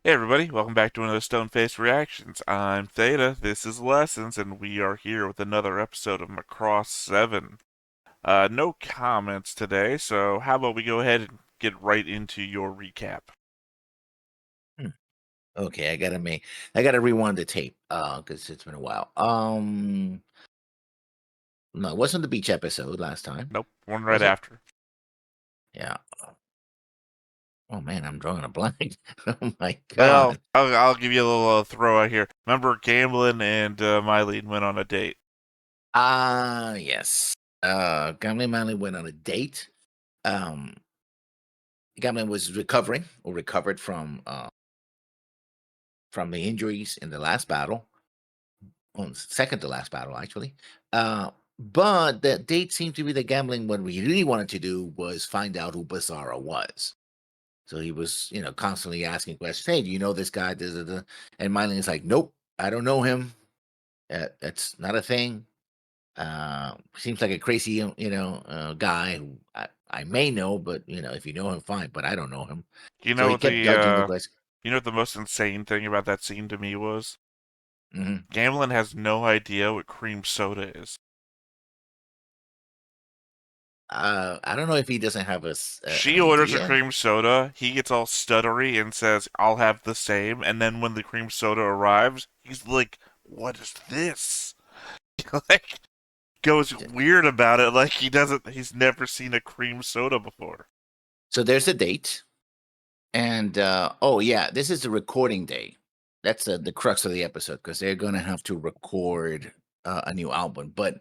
Hey everybody, welcome back to another Stone Face Reactions. I'm Theta, this is Lessons, and we are here with another episode of Macross 7. No comments today, so how about we go ahead and get right into your recap? Hmm. Okay, I gotta rewind the tape, because it's been a while. No, it wasn't the beach episode last time, Nope, one right was it? after. Yeah. Oh man, I'm drawing a blank. Oh my Well, god. I'll give you a little throw out here. Remember Gamblin and Mylene went on a date? Yes. Gambling Manley went on a date. Um, Gambling was recovering or recovered from the injuries in the last battle, second to last battle actually. But the date seemed to be the gambling. What we really wanted to do was find out who Basara was. So he was, constantly asking questions. Hey, do you know this guy? Da, da, da. And Miley is like, nope, I don't know him. That's not a thing. Seems like a crazy, guy who I may know, but if you know him, fine. But I don't know him. You So know he what kept dodging the question. the most insane thing about that scene to me was? Mhm. Gamblin has no idea what cream soda is. I don't know if he doesn't have an She orders a idea. cream soda. He gets all stuttery and says, I'll have the same. And then when the cream soda arrives, he's like, what is this? Like, goes weird about it. Like, he's never seen a cream soda before. So there's a date, and oh yeah, this is the recording day. That's the crux of the episode because they're gonna have to record a new album. But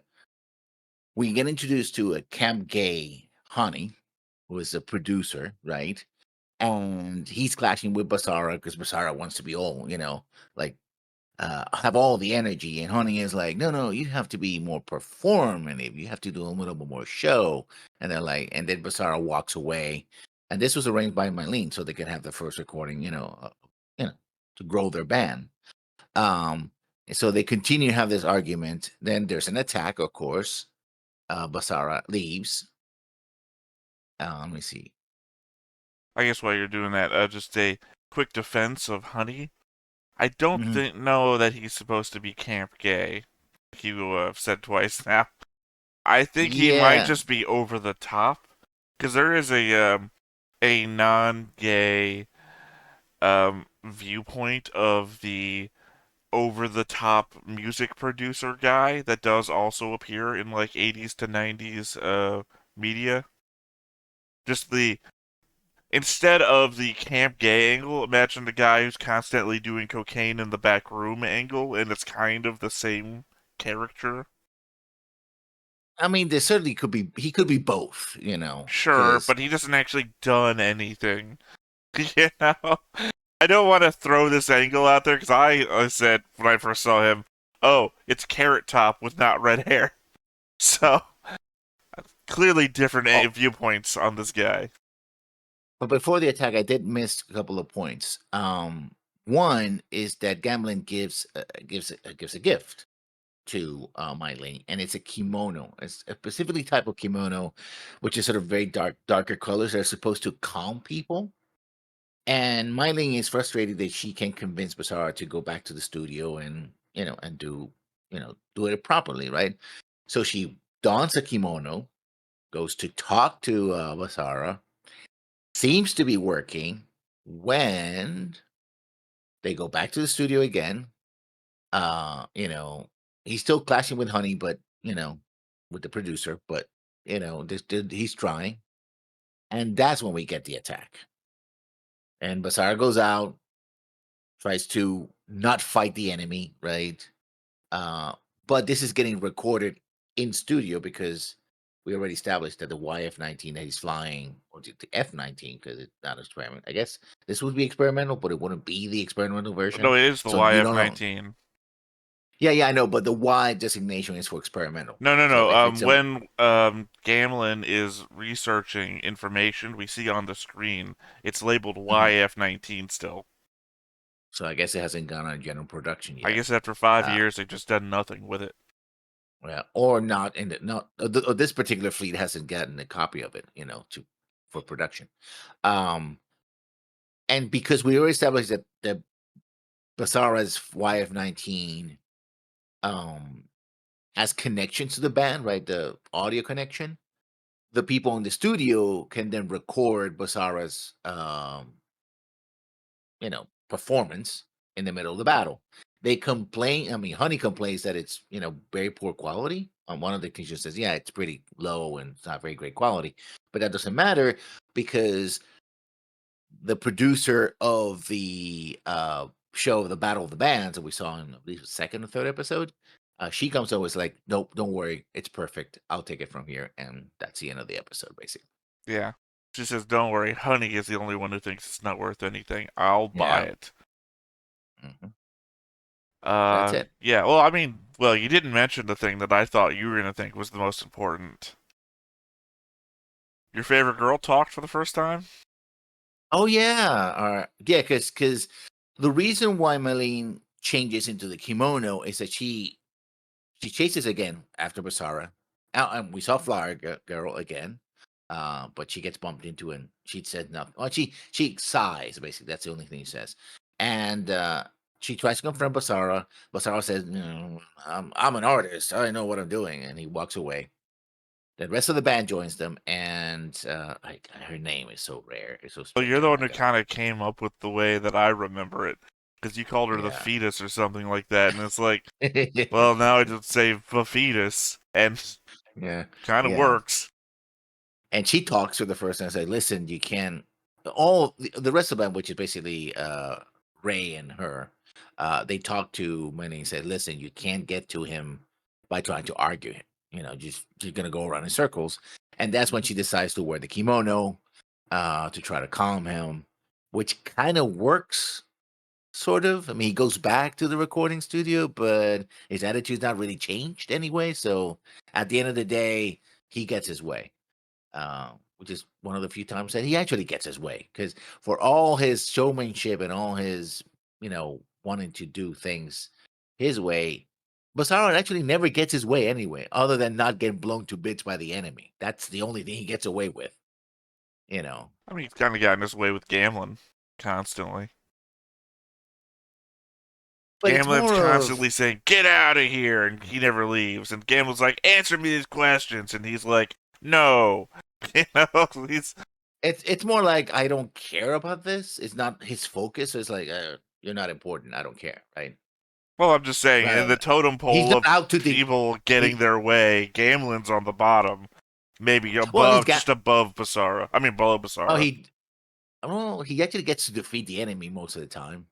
we get introduced to a Camp Gay Honey, who is a producer, right? And he's clashing with Basara because Basara wants to be all, like have all the energy. And Honey is like, no, no, you have to be more performative. You have to do a little bit more show. And they're like, and then Basara walks away. And this was arranged by Mylene so they could have the first recording, you know, to grow their band. Um, so they continue to have this argument. Then there's an attack, of course. Basara leaves. Let me see. I guess while you're doing that, just a quick defense of Honey. I don't Mhm. think know that he's supposed to be camp gay. Like you have said twice now. I think he might Yeah, just be over the top because there is a non-gay viewpoint of the over the top music producer guy that does also appear in like 80s to 90s media. Just the instead of the camp gay angle, imagine the guy who's constantly doing cocaine in the back room angle, and it's kind of the same character. I mean, there certainly could be. He could be both, Sure, because but he doesn't actually done anything. You know? I don't want to throw this angle out there because I said when I first saw him, oh, it's Carrot Top with not red hair. So clearly different oh, viewpoints on this guy. but before the attack, I did miss a couple of points. One is that Gambling gives a gift to Mylene, and it's a kimono. It's a specifically type of kimono, which is sort of very darker colors that are supposed to calm people. And Mylene is frustrated that she can't convince Basara to go back to the studio and and do it properly, right? So she dons a kimono, goes to talk to Basara, seems to be working when they go back to the studio again. Uh, you know, he's still clashing with Honey, but with the producer, but this dude, he's trying. And that's when we get the attack. And Basara goes out, tries to not fight the enemy, right? Uh, but this is getting recorded in studio because we already established that the YF-19 that he's flying, or the F-19, because it's not experiment. I guess this would be experimental, but it wouldn't be the experimental No, version. it is the So you don't know. YF-19. Yeah, yeah, I know, but the Y designation is for experimental. No, no, So no. if it's a When Gamlin is researching information we see on the screen, it's labeled Mhm. YF-19 still. So I guess it hasn't gone on general production I yet. guess after 5 years, Uh, they've just done nothing with it. well, or not in the not or this particular fleet hasn't gotten a copy of it, to for production. Um, and because we already established that Basara's YF-19 um has connection to the band, right? The audio connection. The people in the studio can then record Basara's performance in the middle of the battle. They complain. I mean, Honey complains that it's very poor quality. One of the teachers says, "Yeah, it's pretty low and it's not very great quality," but that doesn't matter because the producer of the show, the Battle of the Bands, that we saw in, I believe, the second or third episode, she comes over, is like, "Nope, don't worry, it's perfect. I'll take it from here," and that's the end of the episode, basically. Yeah. She says, "Don't worry, Honey is the only one who thinks it's not worth anything. I'll buy Yeah, it." hmm that's it. Yeah. Well, I mean, well, you didn't mention the thing that I thought you were gonna think was the most important. Your favorite girl talked for the first time. Oh yeah, yeah, because the reason why Marlene changes into the kimono is that she chases again after Basara. And we saw Flower Girl again, but she gets bumped into and she said nothing. Well, she sighs basically. That's the only thing she says, and she tries to confront Basara. Basara says, "No, I'm an artist. I know what I'm doing," and he walks away. The rest of the band joins them, and her name is so rare. It's so Well, you're strange. the Oh one my who god. kind of came up with the way that I remember it, because you called her the Yeah. fetus or something like that, and it's like, well, now I just say the fetus, and Yeah. kind of Yeah. works. And she talks to the first and say, "Listen, you can't." All the rest of them, which is basically Ray and her, they talk to Minnie and say, "Listen, you can't get to him by trying to argue. Just you're gonna go around in circles." And that's when she decides to wear the kimono to try to calm him, which kind of works. Sort of. I mean, he goes back to the recording studio, but his attitude's not really changed anyway. So at the end of the day, he gets his way, which is one of the few times that he actually gets his way. Because for all his showmanship and all his, wanting to do things his way, Basara actually never gets his way anyway, other than not getting blown to bits by the enemy. That's the only thing he gets away with, you know. I mean, he's kind of gotten his way with gambling constantly. But it's Gamlin's more of constantly saying, "Get out of here," and he never leaves. And Gamlin's like, "Answer me these questions," and he's like, "No." You know, he's it's more like I don't care about this. It's not his focus. It's like you're not important. I don't care, right? well, I'm just saying, in Rather, the totem he's pole not of out to the people getting he. their way, Gamlin's on the bottom, maybe Well, he's above, got. just above Basara. I mean, below Oh, Basara. he actually gets to defeat the enemy most of the time,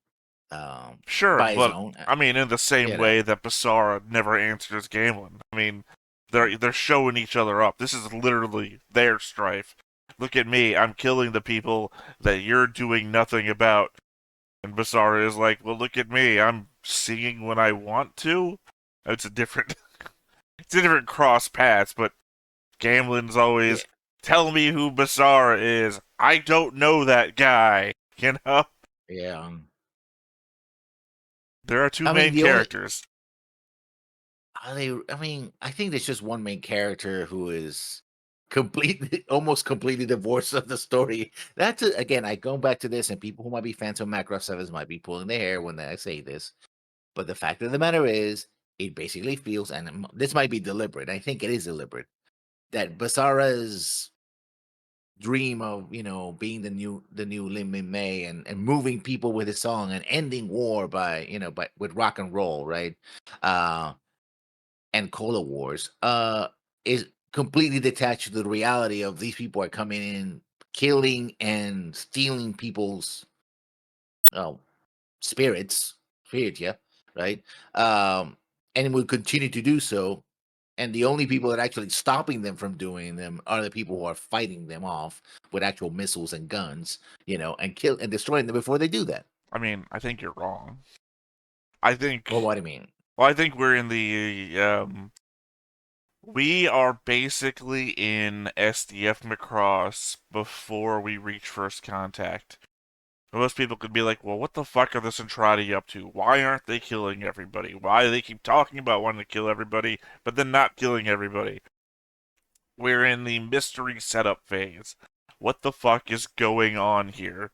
Sure, by his but own. I mean, in the same You know. way that Basara never answers Gamlin. I mean, they're showing each other up. This is literally their strife. Look at me, I'm killing the people that you're doing nothing about. And Basara is like, well, look at me, I'm singing when I want to. It's a different, it's a different cross paths, but Gamlin's Yeah. always, tell me who Basara is. I don't know that guy. You know, Yeah. there are two I mean, main the only. characters. I mean, I think there's just one main character who is completely, almost completely divorced of the story. Again, I go back to this, and people who might be fans of Macross Sevens might be pulling their hair when I say this. But the fact of the matter is, it basically feels, and this might be deliberate. I think it is deliberate that Basara's dream of being the new Lin Min May and moving people with his song and ending war by with rock and roll, right? Uh and Cola Wars, is completely detached to the reality of these people are coming in, killing and stealing people's uh, spirits, spirit, yeah, right? Um, and will continue to do so. And the only people that are actually stopping them from doing them are the people who are fighting them off with actual missiles and guns, and kill and destroying them before they do that. I mean, I think you're wrong. I Well, think, what do you mean? well, I think we're in the, we are basically in SDF Macross before we reach first contact. Most people could be like, well, what the fuck are the Centrati up to? Why aren't they killing everybody? Why do they keep talking about wanting to kill everybody, but then not killing everybody? We're in the mystery setup phase. What the fuck is going on here?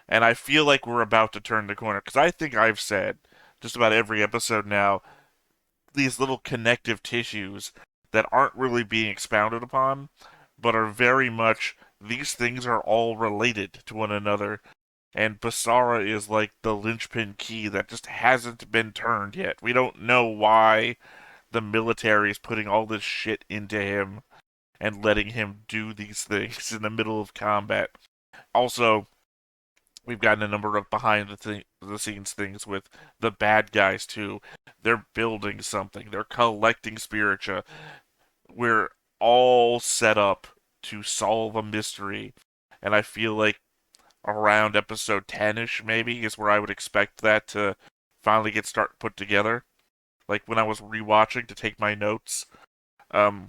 And I feel like we're about to turn the corner because I think I've said just about every episode now these little connective tissues that aren't really being expounded upon, but are very much these things are all related to one another. And Basara is like the linchpin key that just hasn't been turned yet. We don't know why the military is putting all this shit into him and letting him do these things in the middle of combat. Also, we've gotten a number of behind the scenes things with the bad guys too. They're building something. They're collecting spiritua. We're all set up to solve a mystery, and I feel like around episode 10ish maybe is where I would expect that to finally get start put together. Like when I was rewatching to take my notes, um,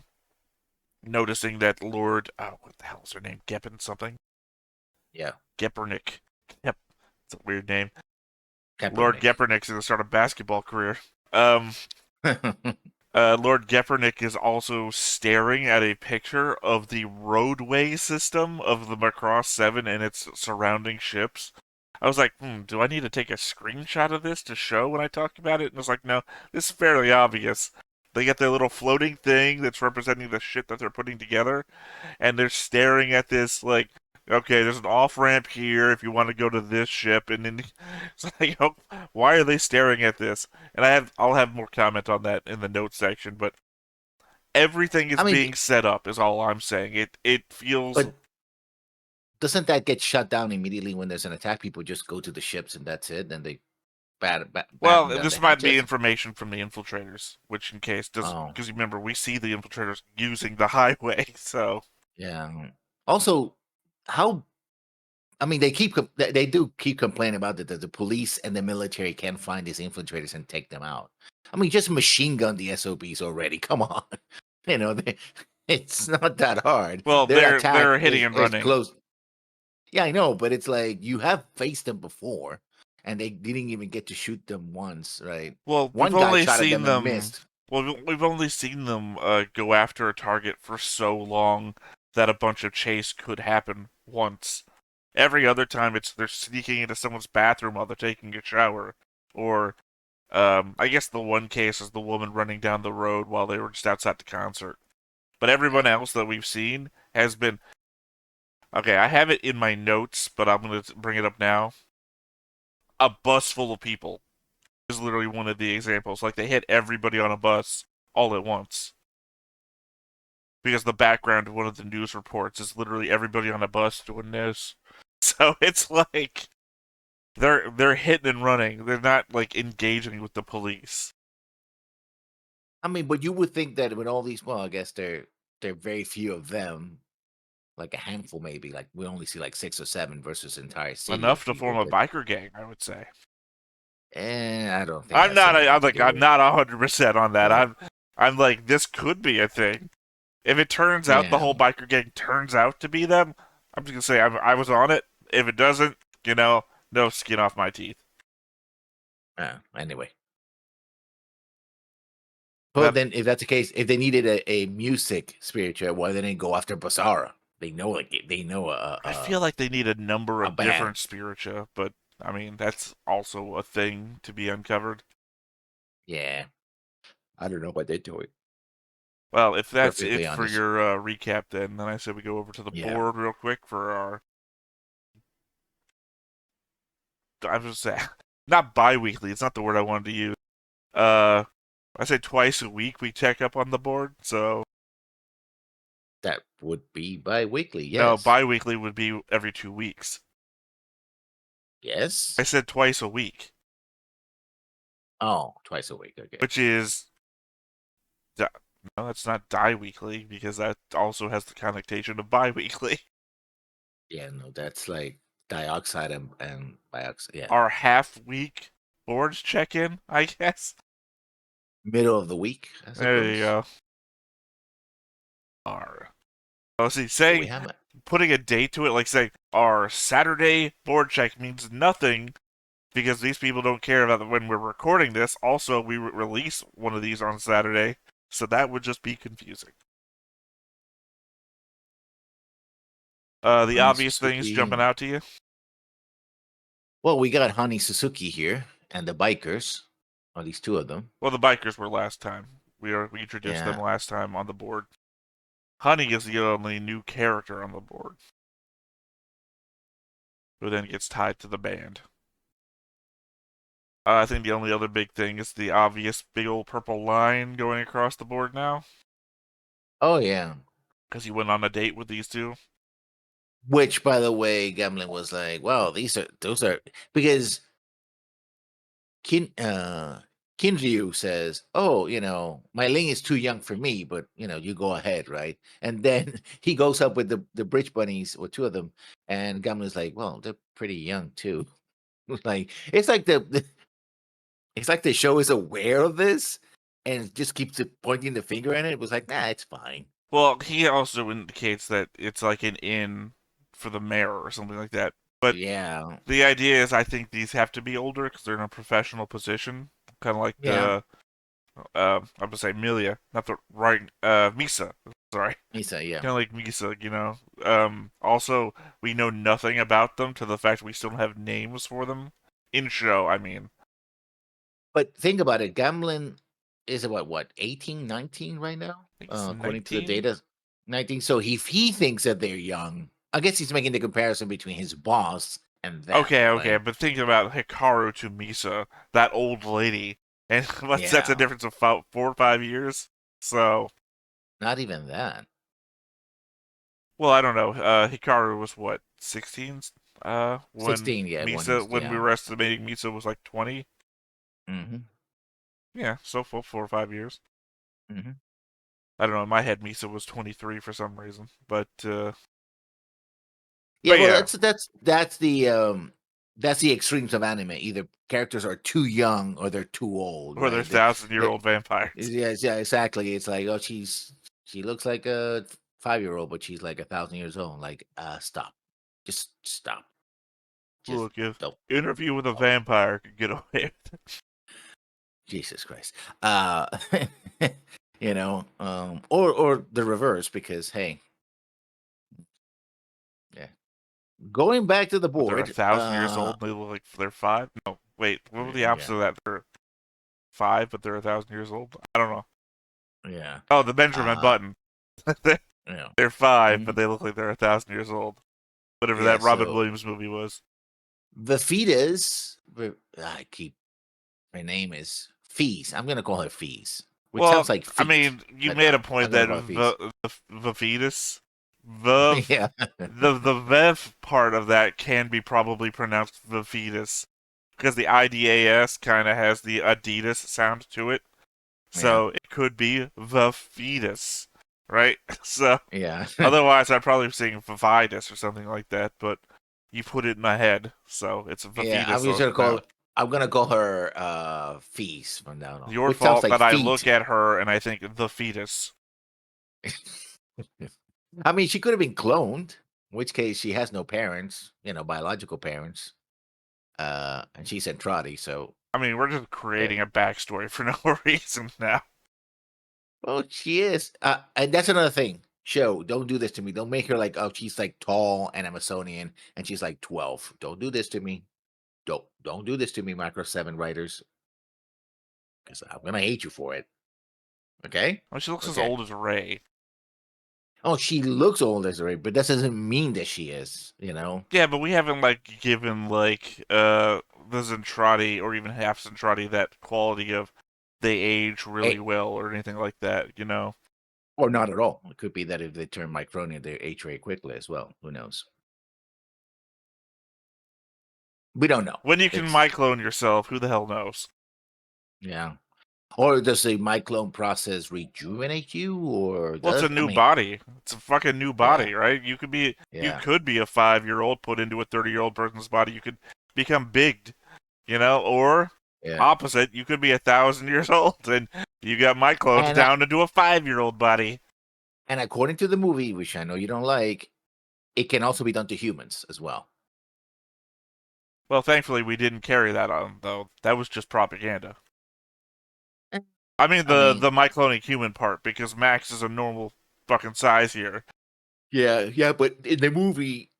noticing that Lord, oh, what the hell is her name? Geppen something? Yeah, Geppernick. Yep, it's a weird name. Lord Kaepernick. Geppernick's gonna start a basketball career. Lord Geppernick is also staring at a picture of the roadway system of the Macross 7 and its surrounding ships. I was like, do I need to take a screenshot of this to show when I talk about it? And it's like, no, this is fairly obvious. They get their little floating thing that's representing the shit that they're putting together, and they're staring at this like, okay, there's an off ramp here if you want to go to this ship, and then it's like, oh, why are they staring at this? And I'll have more comment on that in the notes section, but everything is I mean, being set up is all I'm saying. It feels but doesn't that get shut down immediately when there's an attack? People just go to the ships and that's it. Then they batten well, down the this might be hatches. information from the infiltrators, which in case does Oh, because remember we see the infiltrators using the highway, so yeah. Also, how I mean, they do keep complaining about that the police and the military can't find these infiltrators and take them out. I mean, just machine gun the SOBs already. Come on, you know, it's not that hard. well Their they're attack hitting and is running. close. Yeah, I know, but it's like you have faced them before, and they didn't even get to shoot them once, right? Well, we've One guy only shot at seen them and them. missed. Well, we've only seen them go after a target for so long that a bunch of chase could happen once. Every other time, it's they're sneaking into someone's bathroom while they're taking a shower, or I guess the one case is the woman running down the road while they were just outside the concert. But everyone Yeah. else that we've seen has been okay. I have it in my notes, but I'm gonna bring it up now. A bus full of people is literally one of the examples. Like they hit everybody on a bus all at once. Because the background of one of the news reports is literally everybody on a bus doing this. So it's like they're hitting and running. They're not like engaging with the police. I mean, but you would think that with all these, well, I guess there are very few of them, like a handful maybe. Like we only see like 6 or 7 versus an entire city Enough of to form people. a But biker gang, I would say. I don't think that's I'm anything to like do I'm with. not 100% on that. Yeah, I'm like this could be a thing. If it turns out the yeah. whole biker gang turns out to be them, I'm just gonna say I was on it. If it doesn't, no skin off my teeth. Anyway, but That then if that's the case, if they needed a music spiritual, why didn't they go after Basara? They know, like they know I feel like they need a number a of band. different spiritua, but I mean that's also a thing to be uncovered. Yeah, I don't know what they're doing. Well, if that's it Perfectly for honest. your recap, then I say we go over to the Yeah, board real quick for our. I was say not bi-weekly. It's not the word I wanted to use. Uh, I say twice a week we check up on the board. So that would be bi-weekly. no, Yes, bi-weekly would be every 2 weeks. I yes. said twice a week, Oh, twice a week. Okay. which is no, that's not di-weekly because that also has the connotation of bi-weekly. Yeah, no, that's like dioxide and bioxide. Yeah, Our half-week boards check-in, I guess. middle of the week, I There you suppose. go. Our see, So we saying have it. putting a date to it, like saying our Saturday board check means nothing because these people don't care about when we're recording this. Also, we release one of these on Saturday, so that would just be confusing. The On obvious things jumping Mississippi. out to you. Well, we got Honey Suzuki here and the bikers, or at least two of them. Well, the bikers were last time. We introduced them Yeah. last time on the board. Honey is the only new character on the board, who then gets tied to the band. I think the only other big thing is the obvious big old purple line going across the board now, Oh yeah. because he went on a date with these two. Which, by the way, Gamlin was like, "Well, those are because Kinryu says, "Oh, my Ling is too young for me, but you go ahead, right?" And then he goes up with the bridge bunnies, or two of them, and Gamlin's like, "Well, they're pretty young too." Like it's like the show is aware of this and just keeps pointing the finger at it. It was like, nah, it's fine. Well, he also indicates that it's like an in for the mayor or something like that. But Yeah, the idea is, I think these have to be older because they're in a professional position, kind of like yeah, I'm gonna say Milia, not the right, Misa. Sorry, Misa, yeah. kind of like Misa. Also, we know nothing about them to the fact we still don't have names for them in show. I mean, But think about it. Gamlin is about what 18, 19 right now, I think it's according to the 19. data. 19. So if he thinks that they're young, I guess he's making the comparison between his boss and them, Okay, right? but thinking about Hikaru to Misa, that old lady, and that's a Yeah, difference of about 4 or 5 years. So, not even that. well, I don't know. Hikaru was what, 16? When 16, yeah, when Misa, he's when we yeah. were estimating Misa was like 20. Hmm. Yeah, so 4 or 5 years. Hmm. I don't know. In my head, Misa was 23 for some reason, Yeah, but well, yeah, that's the extremes of anime. Either characters are too young or they're too old, or they're right? 1,000-year-old vampires. Yes, yeah, exactly. It's like, oh, she looks like a 5-year-old, but she's like 1,000 years old. Like, stop, just stop, just Look, if don't. Interview with a Don't. Vampire could get away with it. Jesus Christ. Or the reverse, because hey, yeah. Going back to the But they're a board, 1,000 years old and they look like they're five? No, wait, what was the yeah, opposite of that? They're five, but they're 1,000 years old? I don't know. yeah, Oh, the Benjamin uh, Button. They- yeah, They're five, but mhm, they look like they're 1,000 years old. Whatever yeah. that Robin So Williams movie was. the fetus, I keep her name is Fees. I'm gonna call her Fees, which sounds Well, like I feet, mean, you but made a I'm point gonna that call her Fees. the fetus, the Yeah, the Vev part of that can be probably pronounced the fetus because the IDAS kind of has the Adidas sound to it, yeah, so it could be the fetus, right? So yeah, otherwise, I'd probably be saying Vividus or something like that, but you put it in my head, so it's the yeah. fetus now. I'm gonna call her Fees from now on, Your which sounds fault like that I feet. look at her and I think the fetus. I mean, she could have been cloned, in which case she has no parents, biological parents. And she's Entrati, so I mean, we're just yeah. creating a backstory for no reason now. Well, she is. And that's another thing. Show, don't do this to me. Don't make her like, oh, she's like tall and Amazonian and she's like 12. Don't do this to me. Don't do this to me, Macross 7 writers, because I'm gonna hate you for it. Okay? Well, she looks as Okay. old as Ray. Oh, she looks old as Ray, but that doesn't mean that she is. Yeah, but we haven't given the Zentradi or even half Zentradi that quality of they age really Eh, well or anything like that. or not at all. It could be that if they turn Micronia, they age very quickly as well. Who knows? We don't know. When you can It's myclone yourself, who the hell knows? yeah. Or does the myclone process rejuvenate you, or Well, it's a does I new mean, body. It's a fucking new yeah, body, right? You yeah, could be a 5-year-old put into a 30-year-old person's body. You could become big, or yeah. opposite, you could be 1,000 years old and you got my clones And down into a 5-year-old body. and according to the movie, which I know you don't like, it can also be done to humans as well. Well, thankfully we didn't carry that on though. That was just propaganda. Eh, I mean I the mean, the my cloning human part because Max is a normal fucking size here. yeah, yeah, but in the movie,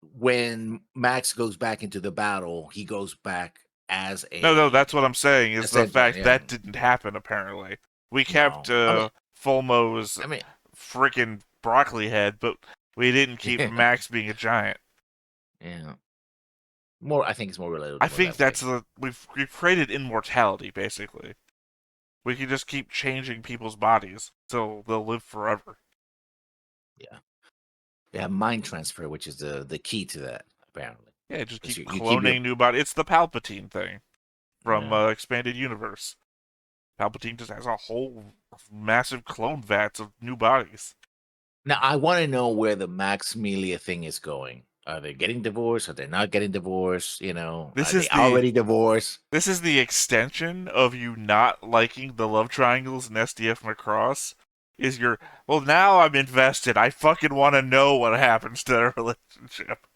when Max goes back into the battle, he goes back as No, no, that's a what I'm saying is the Sentinel. fact Yeah, that didn't happen, apparently. We kept no, Fulmo's I mean, freaking broccoli head, but we didn't keep yeah, Max being a giant. yeah. More, I think it's more I relatable think that way. that's we've created immortality, basically. We can just keep changing people's bodies so they'll live forever. Yeah, yeah. Mind transfer, which is the key to that, apparently, Yeah, just because keep you keep your cloning new body. It's the Palpatine thing from yeah. Expanded Universe. Palpatine just has a whole massive clone vats of new bodies. Now I want to know where the Max Melia thing is going. Are they getting divorced? Are they not getting divorced? This Are they is the already divorced? this is the extension of you not liking the love triangles in SDF Macross. Is your well now I'm invested. I fucking want to know what happens to their relationship.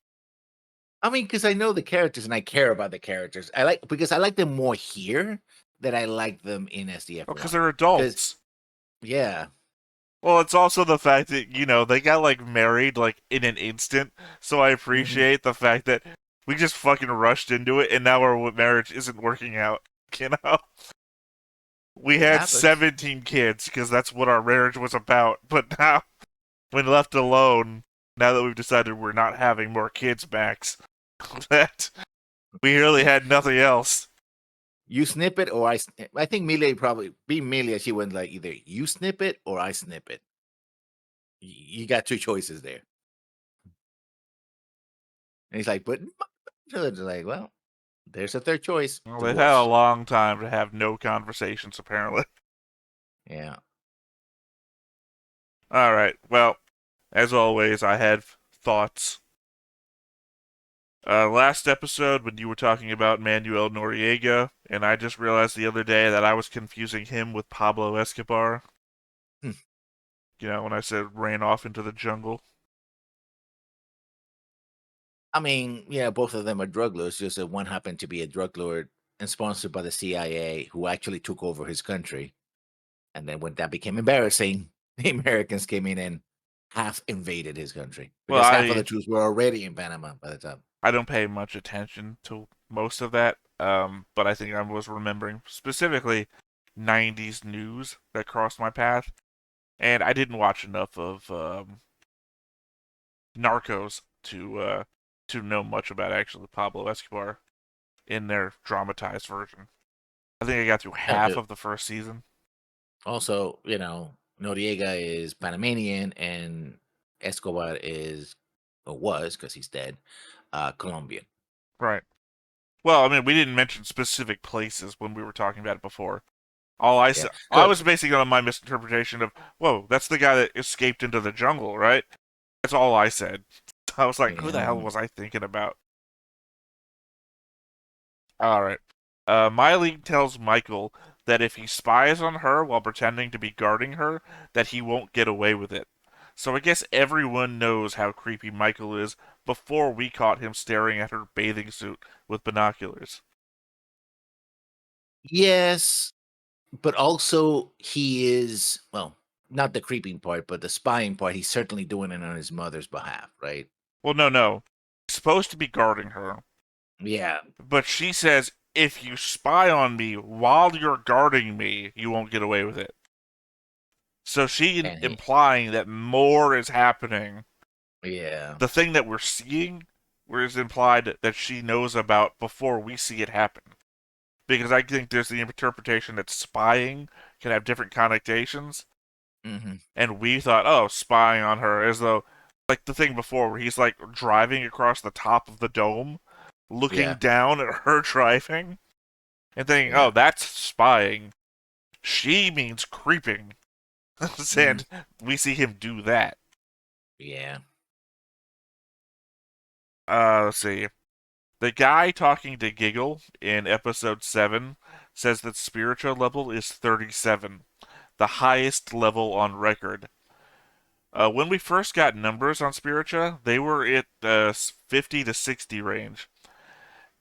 I mean, because I know the characters and I care about the characters. I like them more here than I like them in SDF Well, because one. they're Because adults. yeah, Well, it's also the fact that, they got like married like in an instant. So I hmm appreciate the fact that we just fucking rushed into it and now our marriage isn't working out. You know? We it had happens. 17 kids because that's what our marriage was about. But now, when left alone, now that we've decided we're not having more kids, Max, that we really had nothing else. You snip it or I think Melia probably be Melia. She went like either you snip it or I snip it. You got two choices there. And he's like, but it's like, well, there's a third choice: Well, they've had a divorce. long time to have no conversations, apparently. Yeah. All right. Well, as always, I had thoughts. Last episode, when you were talking about Manuel Noriega, and I just realized the other day that I was confusing him with Pablo Escobar. Hmm. When I said ran off into the jungle. I mean, yeah, both of them are drug lords. Just that one happened to be a drug lord and sponsored by the CIA, who actually took over his country. And then when that became embarrassing, the Americans came in and half invaded his country Well, because half of the I troops were already in Panama by the time. I don't pay much attention to most of that, but I think I was remembering specifically 90s news that crossed my path, and I didn't watch enough of Narcos to know much about actually Pablo Escobar in their dramatized version. I think I got through Yeah, half of the first season. also, Noriega is Panamanian and Escobar is, or was, because he's dead, Colombian. Right. Well, I mean, we didn't mention specific places when we were talking about it before. All I Yeah. said, I was basing it on my misinterpretation of, whoa, that's the guy that escaped into the jungle, right? That's all I said. I was like, who the hell Yeah. was I thinking about? All right. Miley tells Michael that if he spies on her while pretending to be guarding her, that he won't get away with it. So I guess everyone knows how creepy Michael is before we caught him staring at her bathing suit with binoculars. Yes, but also he is, well, not the creeping part, but the spying part. He's certainly doing it on his mother's behalf, right? Well, no, no. He's supposed to be guarding her, Yeah. but she says, if you spy on me while you're guarding me, you won't get away with it. So she And he, implying that more is happening. yeah. The thing that we're seeing is implied that she knows about before we see it happen. Because I think there's the interpretation that spying can have different connotations, hmm and we thought, oh, spying on her, as though like the thing before where he's like driving across the top of the dome, looking Yeah. down at her driving, and thinking, oh, Yeah. that's spying. She means creeping. hmm And we see him do that. Yeah. Let's see. The guy talking to Giggle in episode 7 says that spiritual level is 37, the highest level on record. When we first got numbers on Spiritua, they were at 50 to 60 range.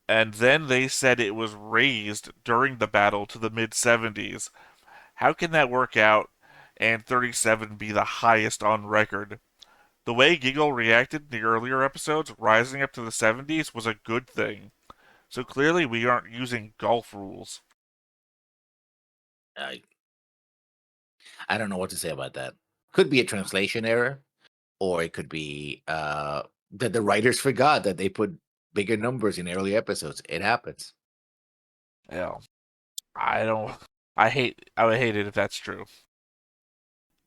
And then they said it was raised during the battle to the mid 70s. How can that work out and 37 be the highest on record? The way Giggle reacted in the earlier episodes, rising up to the 70s, was a good thing. So clearly we aren't using golf rules. I I don't know what to say about that. Could be a translation error, or it could be that the writers forgot that they put bigger numbers in early episodes. It happens. Yeah, I don't. I would hate it if that's true.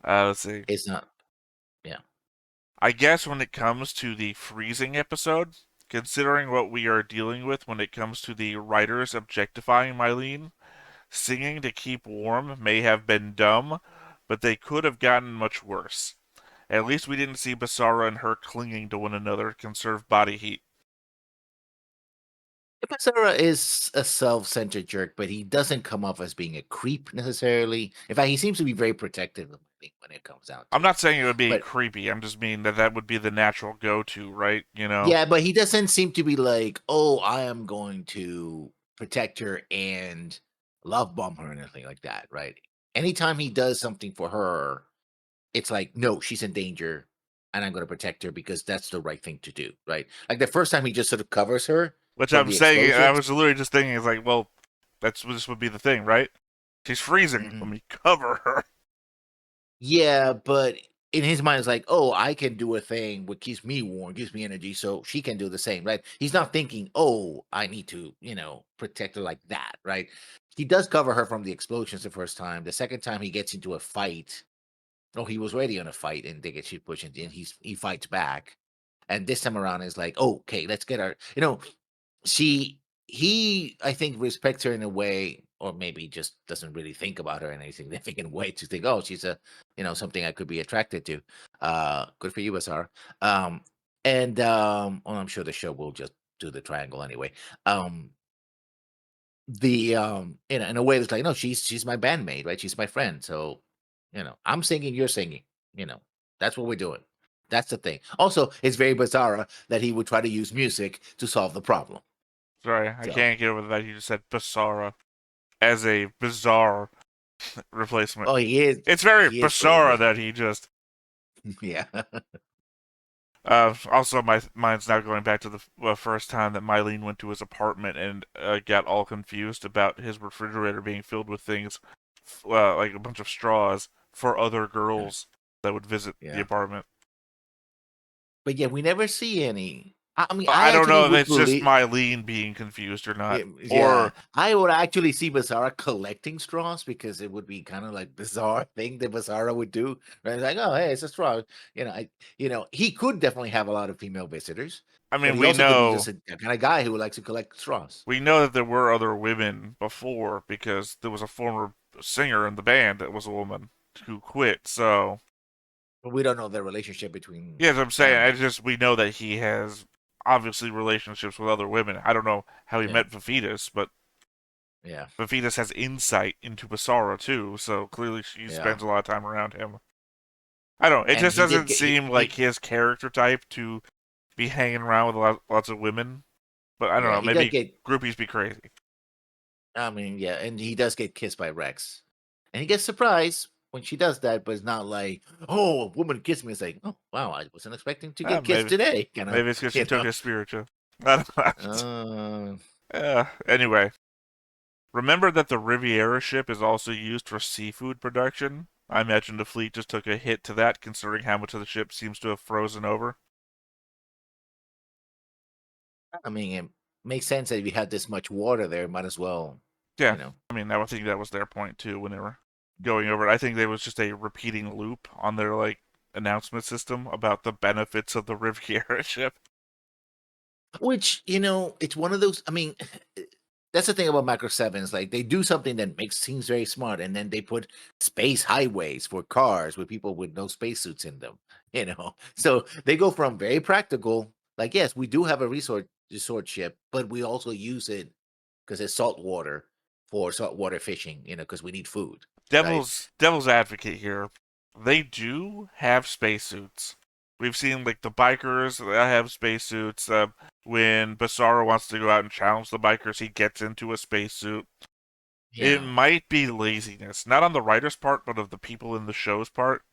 Let's see. It's not. Yeah. I guess when it comes to the freezing episode, considering what we are dealing with when it comes to the writers objectifying Mylene, singing to keep warm may have been dumb, but they could have gotten much worse. At least we didn't see Basara and her clinging to one another to conserve body heat. Basara is a self-centered jerk, but he doesn't come off as being a creep necessarily. In fact, he seems to be very protective of me when it comes down I'm to it. not saying it would be But creepy. I'm just meaning that that would be the natural go-to, right? You know. yeah, but he doesn't seem to be like, oh, I am going to protect her and love bomb her or anything like that, right? Anytime he does something for her, it's like, no, she's in danger, and I'm going to protect her because that's the right thing to do, right? Like the first time he just sort of covers her Which from I'm the saying, I explosions. was literally just thinking, it's like, well, that's this would be the thing, right? She's freezing. Let Mhm. me cover her. Yeah, but in his mind, it's like, oh, I can do a thing which keeps me warm, gives me energy, so she can do the same, right? He's not thinking, oh, I need to, protect her like that, right? He does cover her from the explosions the first time. The second time he gets into a fight, oh, he was already in a fight and they get shit pushed, and he fights back. And this time around is like, oh, okay, let's get her. She he I think respects her in a way, or maybe just doesn't really think about her in any significant way to think, oh, she's a something I could be attracted to. Good for you, Asar. Well, I'm sure the show will just do the triangle anyway. Um in a way that's like, no, she's my bandmate, right? She's my friend. So, I'm singing, you're singing, that's what we're doing. That's the thing. Also, it's very bizarre that he would try to use music to solve the problem. Sorry, I So, can't get over that. You just said Basara as a bizarre replacement. oh, It's very he is pretty bizarre bizarre. that he just. Yeah. Also, my mind's now going back to the first time that Mylene went to his apartment and got all confused about his refrigerator being filled with things, like a bunch of straws for other girls that would visit the Yeah. apartment. But yeah, we never see any. I mean, Well, I I don't actually know if would it's just believe. Mylene being confused or not, Yeah, or I would actually see Bizarra collecting straws because it would be kind of like bizarre thing that Bizarra would do. Right? It's like, oh, hey, it's a straw. He could definitely have a lot of female visitors, I but mean, he also could be just a kind of guy who would like to collect straws. we know that there were other women before because there was a former singer in the band that was a woman who quit. So But we don't know the relationship between yeah, as I'm saying, them. I just we know that he has obviously relationships with other women. I don't know how he Yeah, met Vivitas, but yeah, Vivitas has insight into Basara too, so clearly she yeah. spends a lot of time around him. I don't know. It And just he did doesn't get seem like his character type to be hanging around with lots of women. But I don't yeah, know. he does Maybe get. groupies be crazy. I mean, yeah, and he does get kissed by Rex, and he gets surprised when she does that, but it's not like, oh, a woman kissed me. It's like, oh wow, I wasn't expecting to get kissed Maybe today, kind of, maybe it's because she you took know. his spiritual. I don't know. Uh, Anyway, remember that the Riviera ship is also used for seafood production. I imagine the fleet just took a hit to that, considering how much of the ship seems to have frozen over. I mean, it makes sense that if you had this much water there, might as well, Yeah, you know. I mean, I would think that was their point too when they were going over it. I think there was just a repeating loop on their announcement system about the benefits of the Riviera ship. Which, it's one of those. I mean, that's the thing about Macro Sevens. Like they do something that makes seems very smart, and then they put space highways for cars with people with no spacesuits in them. So they go from very practical. Like, yes, we do have a resort ship, but we also use it because it's salt water for saltwater fishing. Because we need food, right? Devil's advocate here. They do have spacesuits. We've seen the bikers that have spacesuits. When Basara wants to go out and challenge the bikers, he gets into a spacesuit. It Yeah. might be laziness, not on the writer's part, but of the people in the show's part,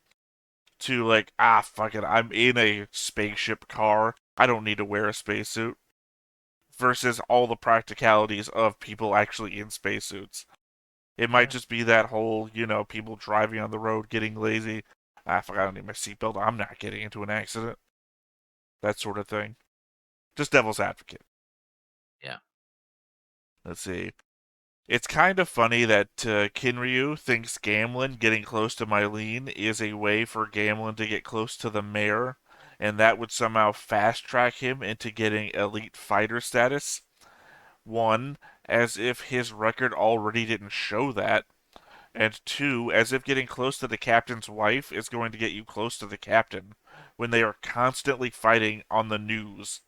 to like, fuck it, I'm in a spaceship car. I don't need to wear a spacesuit. Versus all the practicalities of people actually in spacesuits. It might Yeah. just be that whole, people driving on the road getting lazy. Fuck, I don't need my seatbelt. I'm not getting into an accident. That sort of thing. Just devil's advocate. Yeah. Let's see. It's kind of funny that Kinryu thinks Gamlin getting close to Mylene is a way for Gamlin to get close to the mayor, and that would somehow fast track him into getting elite fighter status. One, as if his record already didn't show that, and two, as if getting close to the captain's wife is going to get you close to the captain when they are constantly fighting on the news.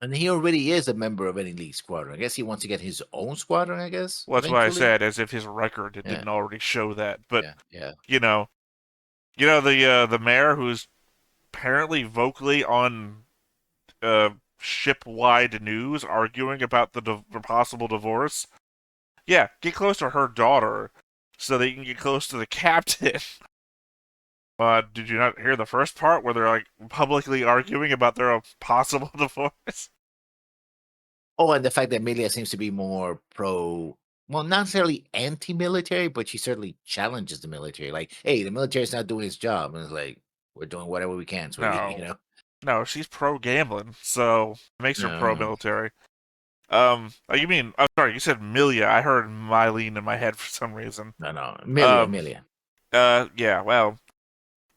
And he already is a member of an elite squadron. I guess he wants to get his own squadron, I guess, Well, that's why I eventually. said as if his record Yeah. didn't already show that. But Yeah. Yeah. you know, the mayor who's apparently vocally on ship-wide news arguing about the possible divorce. Yeah, get close to her daughter so that you can get close to the captain. Did you not hear the first part where they're like publicly arguing about their possible divorce? Oh, and the fact that Amelia seems to be more pro, well, not necessarily anti-military, but she certainly challenges the military. Like, hey, the military's not doing its job, and it's like we're doing whatever we can, sweetie. You No, know. no, she's pro gambling, so it makes her pro No, military. You mean? I'm sorry, you said Milia. I heard Mylene in my head for some reason. no, no, Amelia, Um, Amelia. yeah. Well,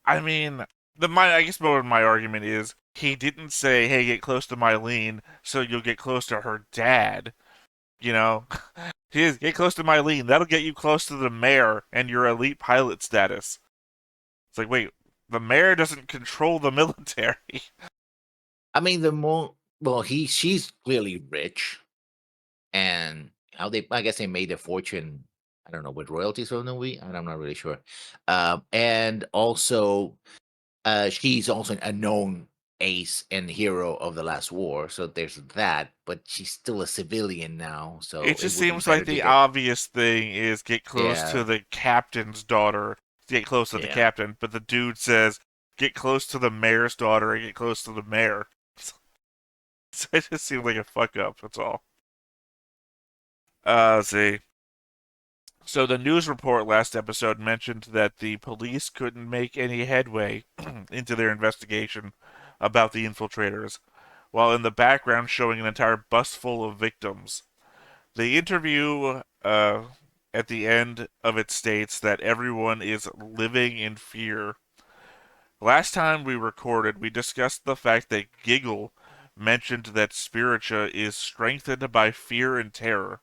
I mean, I guess more of my argument is he didn't say, "Hey, get close to Mylene, so you'll get close to her dad." You know, he is get close to Mylene. That'll get you close to the mayor and your elite pilot status. It's like, wait, the mayor doesn't control the military. I mean, the more well, she's clearly rich, and how they, I guess they made their fortune. I don't know with royalties from the movie. I'm not really sure. And also she's also a known ace and hero of the last war, so there's that. But she's still a civilian now, It so it just would be seems like better to the get. obvious thing is get close to Yeah, the captain's daughter, get close to the yeah. captain, but the dude says, get close to the mayor's daughter and get close to the mayor. So it just seems like a fuck up, that's all. Let's see. So the news report last episode mentioned that the police couldn't make any headway into their investigation about the infiltrators, while in the background showing an entire bus full of victims. The interview at the end of it states that everyone is living in fear. Last time we recorded, we discussed the fact that Giggle mentioned that Spiritua is strengthened by fear and terror.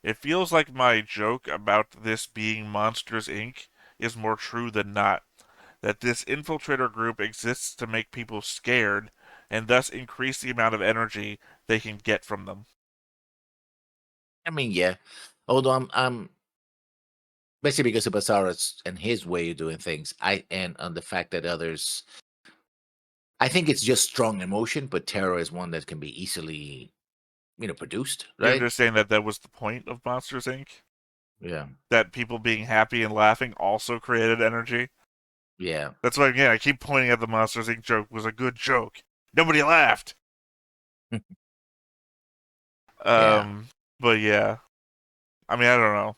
It feels like my joke about this being Monsters Inc. is more true than not. That this infiltrator group exists to make people scared and thus increase the amount of energy they can get from them. I mean, yeah. Although I'm basically because of Basaras and his way of doing things. And on the fact that others, I think it's just strong emotion, but terror is one that can be easily, produced, You're right? just saying that that was the point of Monsters Inc. Yeah, That people being happy and laughing also created energy. yeah, That's why again I keep pointing at the Monsters Inc. joke was a good joke. Nobody laughed. yeah, Um, but yeah, I mean I don't know.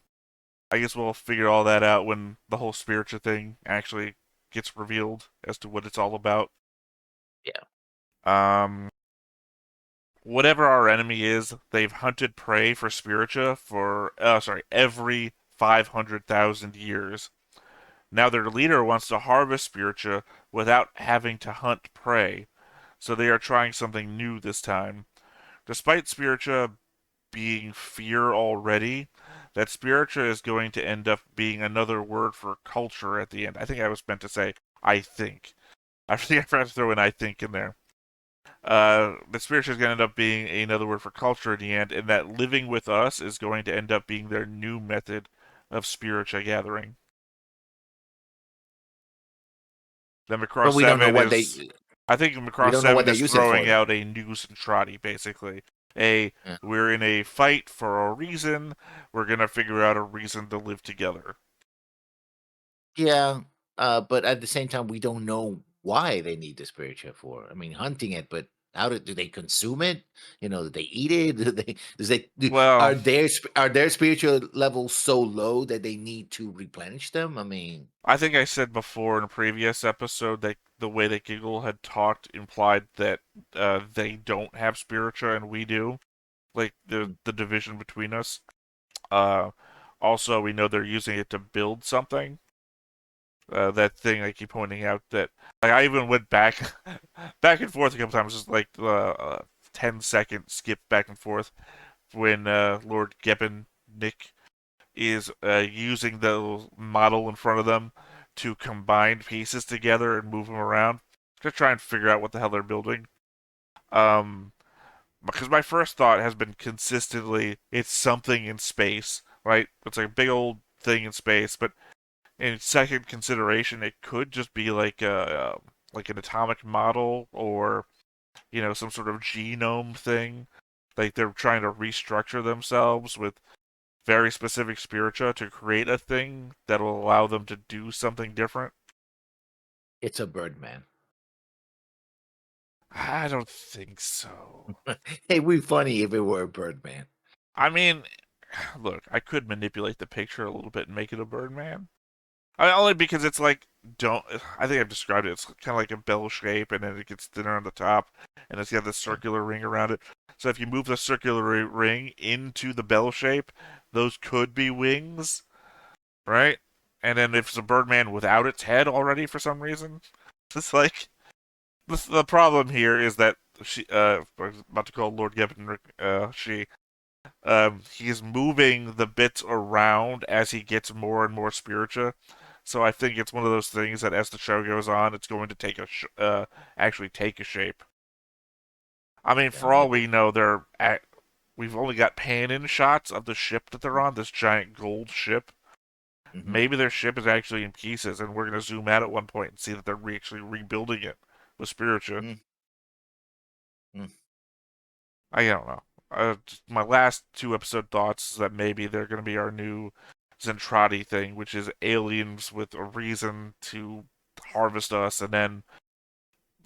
I guess we'll figure all that out when the whole spiritual thing actually gets revealed as to what it's all about. yeah. Um, whatever our enemy is, they've hunted prey for spiritua for every 500,000 years. Now their leader wants to harvest spiritua without having to hunt prey, so they are trying something new this time. Despite spiritua being fear already, that spiritua is going to end up being another word for culture at the end. I think I was meant to say I think. I think I forgot to throw in I think in there. The spiritua is going to end up being another word for culture in the end, and that living with us is going to end up being their new method of spiritua gathering. The But Macross we don't know 7 what is, I think we Macross don't know what 7 they is use it for, throwing though. out a news and trotty, basically. A, Yeah. we're in a fight for a reason, we're going to figure out a reason to live together. Yeah. But at the same time, we don't know why they need the spiritual for. I mean, hunting it, but do they consume it? Do they eat it? Well, Are their spiritual levels so low that they need to replenish them? I mean, I think I said before in a previous episode that the way that Giggle had talked implied that they don't have spiritua and we do, like mm, the division between us. Uh, Also, we know they're using it to build something. That thing I keep pointing out that like I even went back back and forth a couple times, just like 10-second skip back and forth when Lord Geppen Nick is using the model in front of them to combine pieces together and move them around to try and figure out what the hell they're building. Um, because my first thought has been consistently it's something in space, right? It's like a big old thing in space, but in second consideration, it could just be like an atomic model or some sort of genome thing. Like they're trying to restructure themselves with very specific spiritua to create a thing that will allow them to do something different. it's a bird man. I don't think so. Hey, we funny if it were a bird man. I mean, look, I could manipulate the picture a little bit and make it a Birdman. Only because it's like don't. I think I've described it. It's kind of like a bell shape, and then it gets thinner on the top, and it's got this Yeah. circular ring around it. So if you move the circular ring into the bell shape, those could be wings, right? And then if it's a Birdman without its head already for some reason, it's like the problem here is that I was about to call Lord Gibbon she he's moving the bits around as he gets more and more spiritua. So I think it's one of those things that as the show goes on, it's going to actually take a shape. I mean, Yeah, for all we know, we've only got pan-in shots of the ship that they're on, this giant gold ship. hmm Maybe their ship is actually in pieces, and we're going to zoom out at one point and see that they're actually rebuilding it with spiritua. mm mm. I don't know. My last two episode thoughts is that maybe they're going to be our new Zentradi thing, which is aliens with a reason to harvest us, and then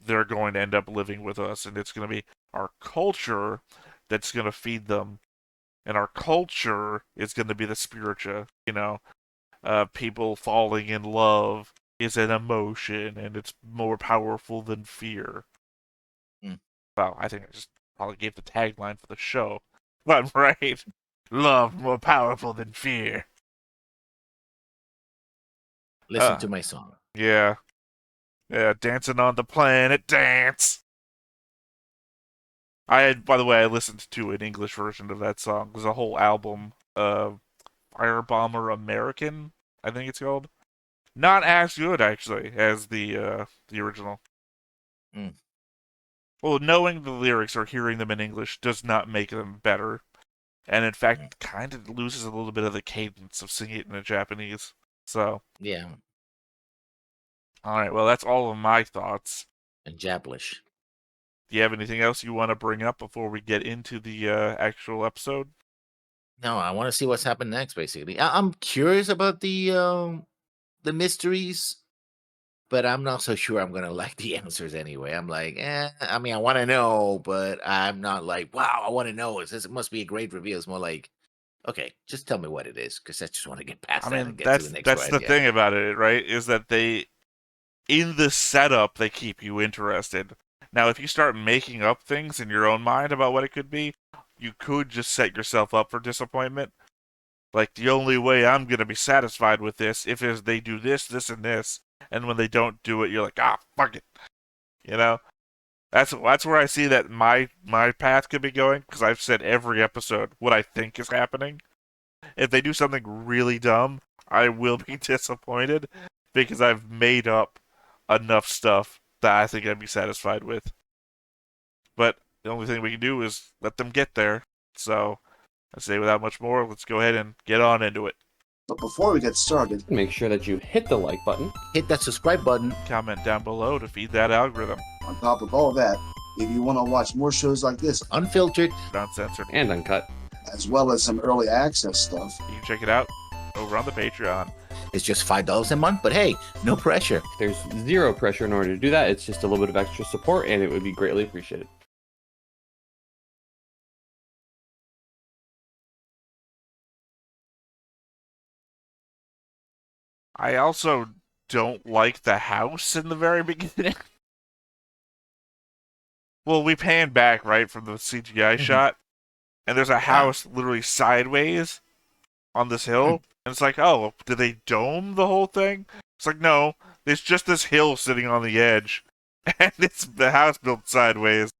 they're going to end up living with us, and it's going to be our culture that's going to feed them, and our culture is going to be the spiritua. People falling in love is an emotion, and it's more powerful than fear. mm. Well, I think I just probably gave the tagline for the show. But I'm right. Love more powerful than fear. Listen Uh, to my song. yeah. Yeah, dancing on the planet dance. By the way, I listened to an English version of that song. There's a whole album, Firebomber American, I think it's called. Not as good actually as the original. Mm, Well, knowing the lyrics or hearing them in English does not make them better. And in mm. fact, kind of loses a little bit of the cadence of singing it in the Japanese. So, Yeah, all right, well, that's all of my thoughts. and Jablish. Do you have anything else you want to bring up before we get into the actual episode? No, I want to see what's happened next. Basically, I'm curious about the mysteries, but I'm not so sure I'm gonna like the answers anyway. I'm like, I mean, I want to know, but I'm not like, wow, I want to know. It must be a great reveal. It's more like, okay, just tell me what it is, because I just want to get I past that and mean, get to the next that's one. the Yeah. thing about it, right? Is that they in the setup they keep you interested. Now, if you start making up things in your own mind about what it could be, you could just set yourself up for disappointment. Like the only way I'm gonna be satisfied with this if is they do this, this, and this, and when they don't do it, you're like, fuck it. You know, that's where I see that my path could be going because I've said every episode what I think is happening. If they do something really dumb, I will be disappointed because I've made up enough stuff that I think I'd be satisfied with. But the only thing we can do is let them get there. So I say without much more, let's go ahead and get on into it. But before we get started, Make sure that you hit the like button. Hit that subscribe button. Comment down below to feed that algorithm. on top of all that, if you want to watch more shows like this, Unfiltered. Uncensored. And uncut. as well as some early access stuff, You can check it out over on the Patreon. It's just $5 a month, but hey, no pressure. There's zero pressure in order to do that. It's just a little bit of extra support, and it would be greatly appreciated. I also don't like the house in the very beginning. Well, we pan back, right, from the CGI shot, and there's a house literally sideways on this hill, and it's like, oh, did they dome the whole thing? It's like, no, it's just this hill sitting on the edge, and it's the house built sideways.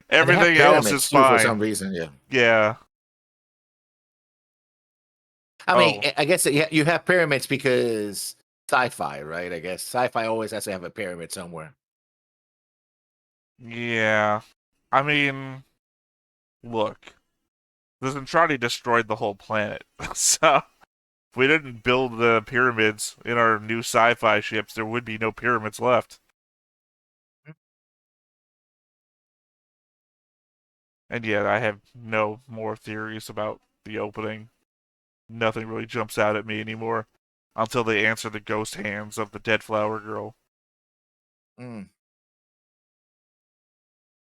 Everything else is too, for some fine. reason, yeah. Yeah. I mean, I guess you have pyramids because sci-fi, right? I guess sci-fi always has to have a pyramid somewhere. Yeah. I mean, look, the Zentradi destroyed the whole planet, so if we didn't build the pyramids in our new sci-fi ships, there would be no pyramids left. And yet, I have no more theories about the opening. Nothing really jumps out at me anymore until they answer the ghost hands of the dead flower girl.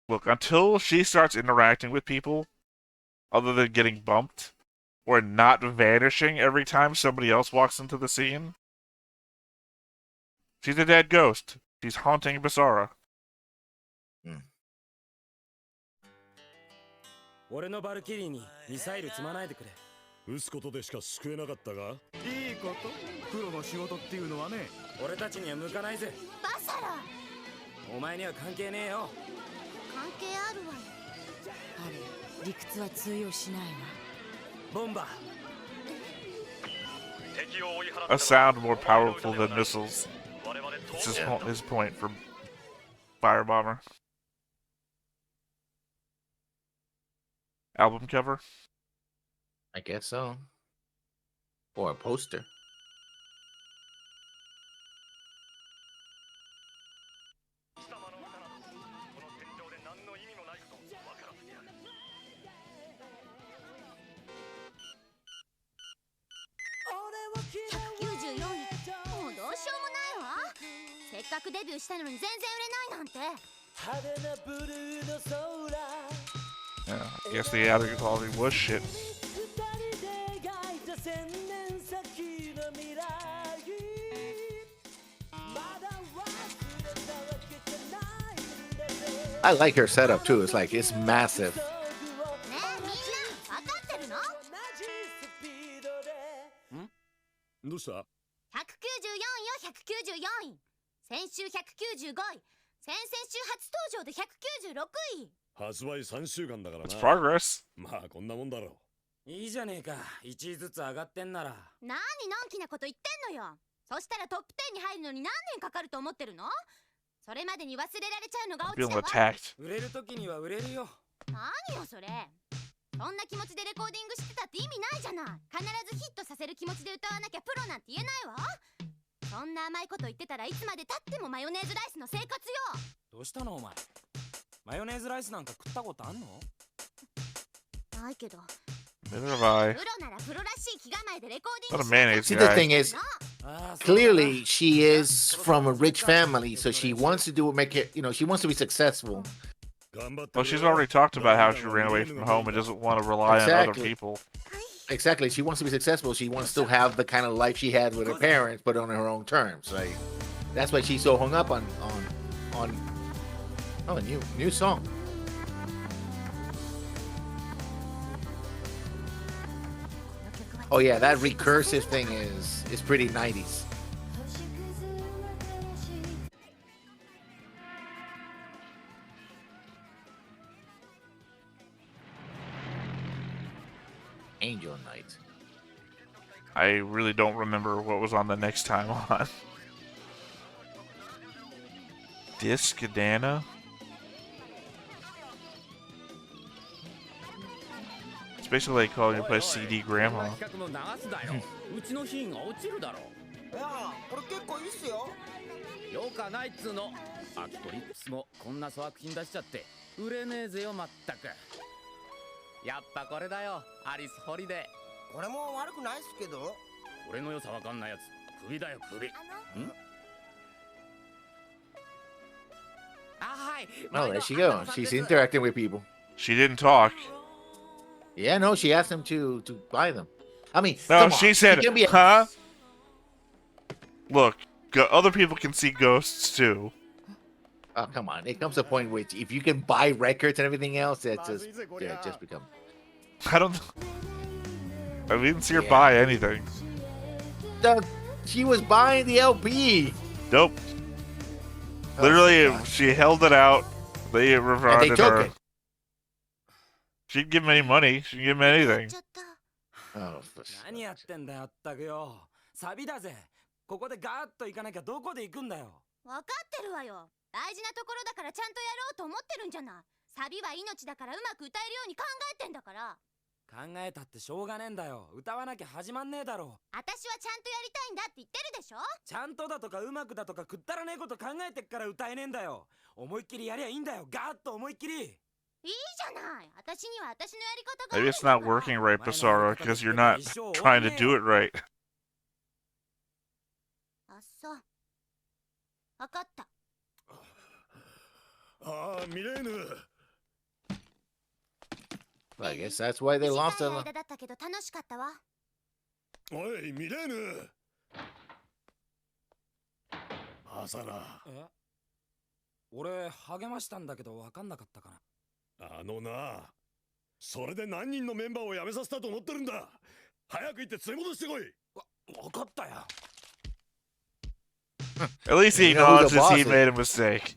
Look, until she starts interacting with people, other than getting bumped, or not vanishing every time somebody else walks into the scene, she's a dead ghost. She's haunting Basara. 俺のバルキリーにミサイル積まないでくれ。撃つことでしか救えなかったが。いいこと。プロの仕事っていうのはね、俺たちには向かないぜ。バサラ。お前には関係ねえよ。関係あるわよ。あれ、理屈は通用しないわ。ボンバー。 A sound more powerful than missiles. It's his point for Firebomber. Album cover? I guess so. Or a poster. Yeah, I guess the audio quality was shit. I like her setup too. It's like it's massive. どうした？ 194よ194位。先週195位。先々週初登場で196位。発売3週間だからな。 It's progress. まあこんなもんだろう。いいじゃねえか。1位ずつ上がってんなら。何のんきなこと言ってんのよ。そしたらトップ10に入るのに何年かかると思ってるの？それまでに忘れられちゃうのが落ちたわ。売れる時には売れるよ。何よそれ。そんな気持ちでレコーディングしてたって意味ないじゃない。必ずヒットさせる気持ちで歌わなきゃプロなんて言えないわ。そんな甘いこと言ってたらいつまで経ってもマヨネーズライスの生活よ。どうしたのお前。マヨネーズライスなんか食ったことあんの？ないけど。 Neither have I. Not a mayonnaise See, guy. the thing is, clearly she is from a rich family, so she wants to do it, make it, she wants to be successful. Well, she's already talked about how she ran away from home and doesn't want to rely on other people. Exactly. She wants to be successful. She wants to have the kind of life she had with her parents, but on her own terms. Like that's why she's so hung up on a new song. Oh yeah, that recursive thing is pretty 90s. Angel Knight. I really don't remember what was on the next time on. Discadana? It's basically like calling you play CD grandma. うちの品が落ちるだろう。いや、これ結構いいっすよ。よかないっつうの。アキトリックスもこんな粗悪品出しちゃって売れねえぜよまったく。やっぱこれだよ、アリスホリデー。これも悪くないっすけど。俺の良さわかんないやつ首だよ首。ん？あ、はい。 Oh, there she goes. She's interacting with people. She didn't talk. Yeah, no, she asked him to buy them. I mean, No, come she on. said, can be a- huh? Look, other people can see ghosts too. Oh, come on. It comes a point where if you can buy records and everything else, that's just just become. I don't. I didn't see her Yeah. buy anything. She was buying the LP. Nope. Oh, Literally, my gosh. she held it out. They And they rewarded took her. it. She didn't give him any money. She didn't give him anything. ちょっと Oh, 何やってんだよったくよ。サビだぜ。ここでガーッと行かなきゃどこで行くんだよ。分かってるわよ。大事なところだからちゃんとやろうと思ってるんじゃない。サビは命だからうまく歌えるように考えてんだから。考えたってしょうがねえんだよ。歌わなきゃ始まんねえだろ。私はちゃんとやりたいんだって言ってるでしょ。ちゃんとだとかうまくだとかくったらねえこと考えてっから歌えねえんだよ。思いっきりやりゃいいんだよ。ガーッと思いっきり。いいじゃない。私には私のやり方がある Maybe ん it's だ not から。 working right, Basara, because you're not trying to do it right. あ、そう。分かった。ああ、ミレーヌ。 I guess that's why they lost 短い a 間だったけど楽しかったわ。おい、ミレーヌ。朝な。え？俺励ましたんだけど分かんなかったかな。あのな。それで何人のメンバーを辞めさせたと思ってるんだ。早く行って連れ戻してこい。分かったよ。At least he You know who acknowledges the boss he is. made a mistake.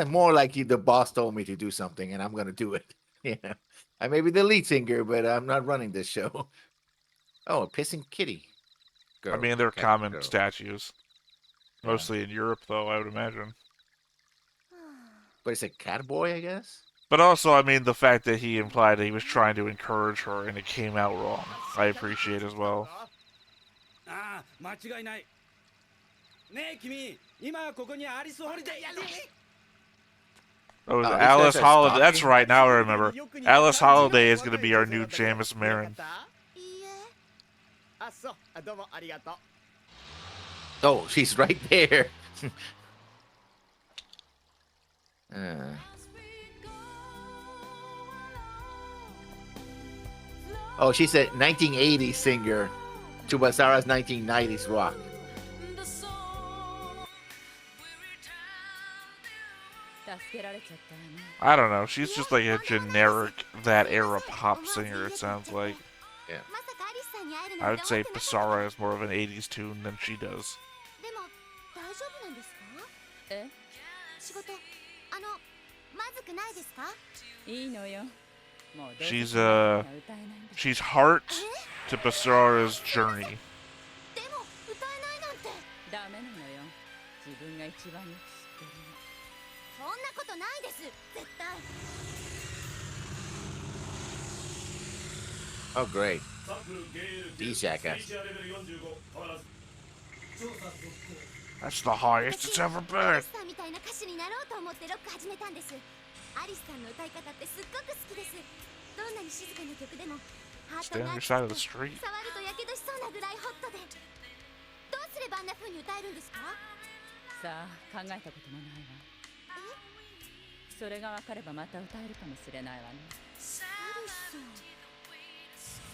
More like the boss told me to do something and I'm gonna do it. Yeah. I may be the lead singer, but I'm not running this show. Oh, a pissing kitty. I mean, they're Cat common girl. statues. Mostly in Europe, though, I would imagine. But it's a cat boy, I guess. But also, I mean, the fact that he implied that he was trying to encourage her and it came out wrong, I appreciate as well. ああ、間違いない。ねえ君、今ここにアリスホリデーやで。 Oh, these Alice guys are Holiday. That's stalking? right, now I remember. Alice Holiday is going to be our new Jamis Marin. いいえ。あ、そう。どうもありがとう。 Oh, she's right there. Uh. Oh, she's a 1980s singer to Basara's 1990s rock. I don't know. She's just like a generic that era pop singer, it sounds like. まさかアリスさんに会える I なん would て say 思ってなかった。 Basara is more of an 80s tune than she does. でも大丈夫なんですか？え？仕事まずくないですか？いいのよ。もうどうせ She's 歌えないんだ she's heart to Basara's journey. でも歌えないなんて。ダメなのよ。自分が一番よく知ってるの。そんなことないです。絶対。 Oh, great. These jackass. That's the highest it's ever ア been. リスさんみたいな歌手になろうと思ってロック始めたんです。アリスさんの歌い方ってすっごく好きです。どんなに静かな曲でもハート Stay が on your 熱 side of the くて street. 触るとやけどしそうなぐらいホットで。どうすればあんな風に歌えるんですか？さあ、考えたこともないわ。それが分かればまた歌えるかもしれないわね。アリスさん。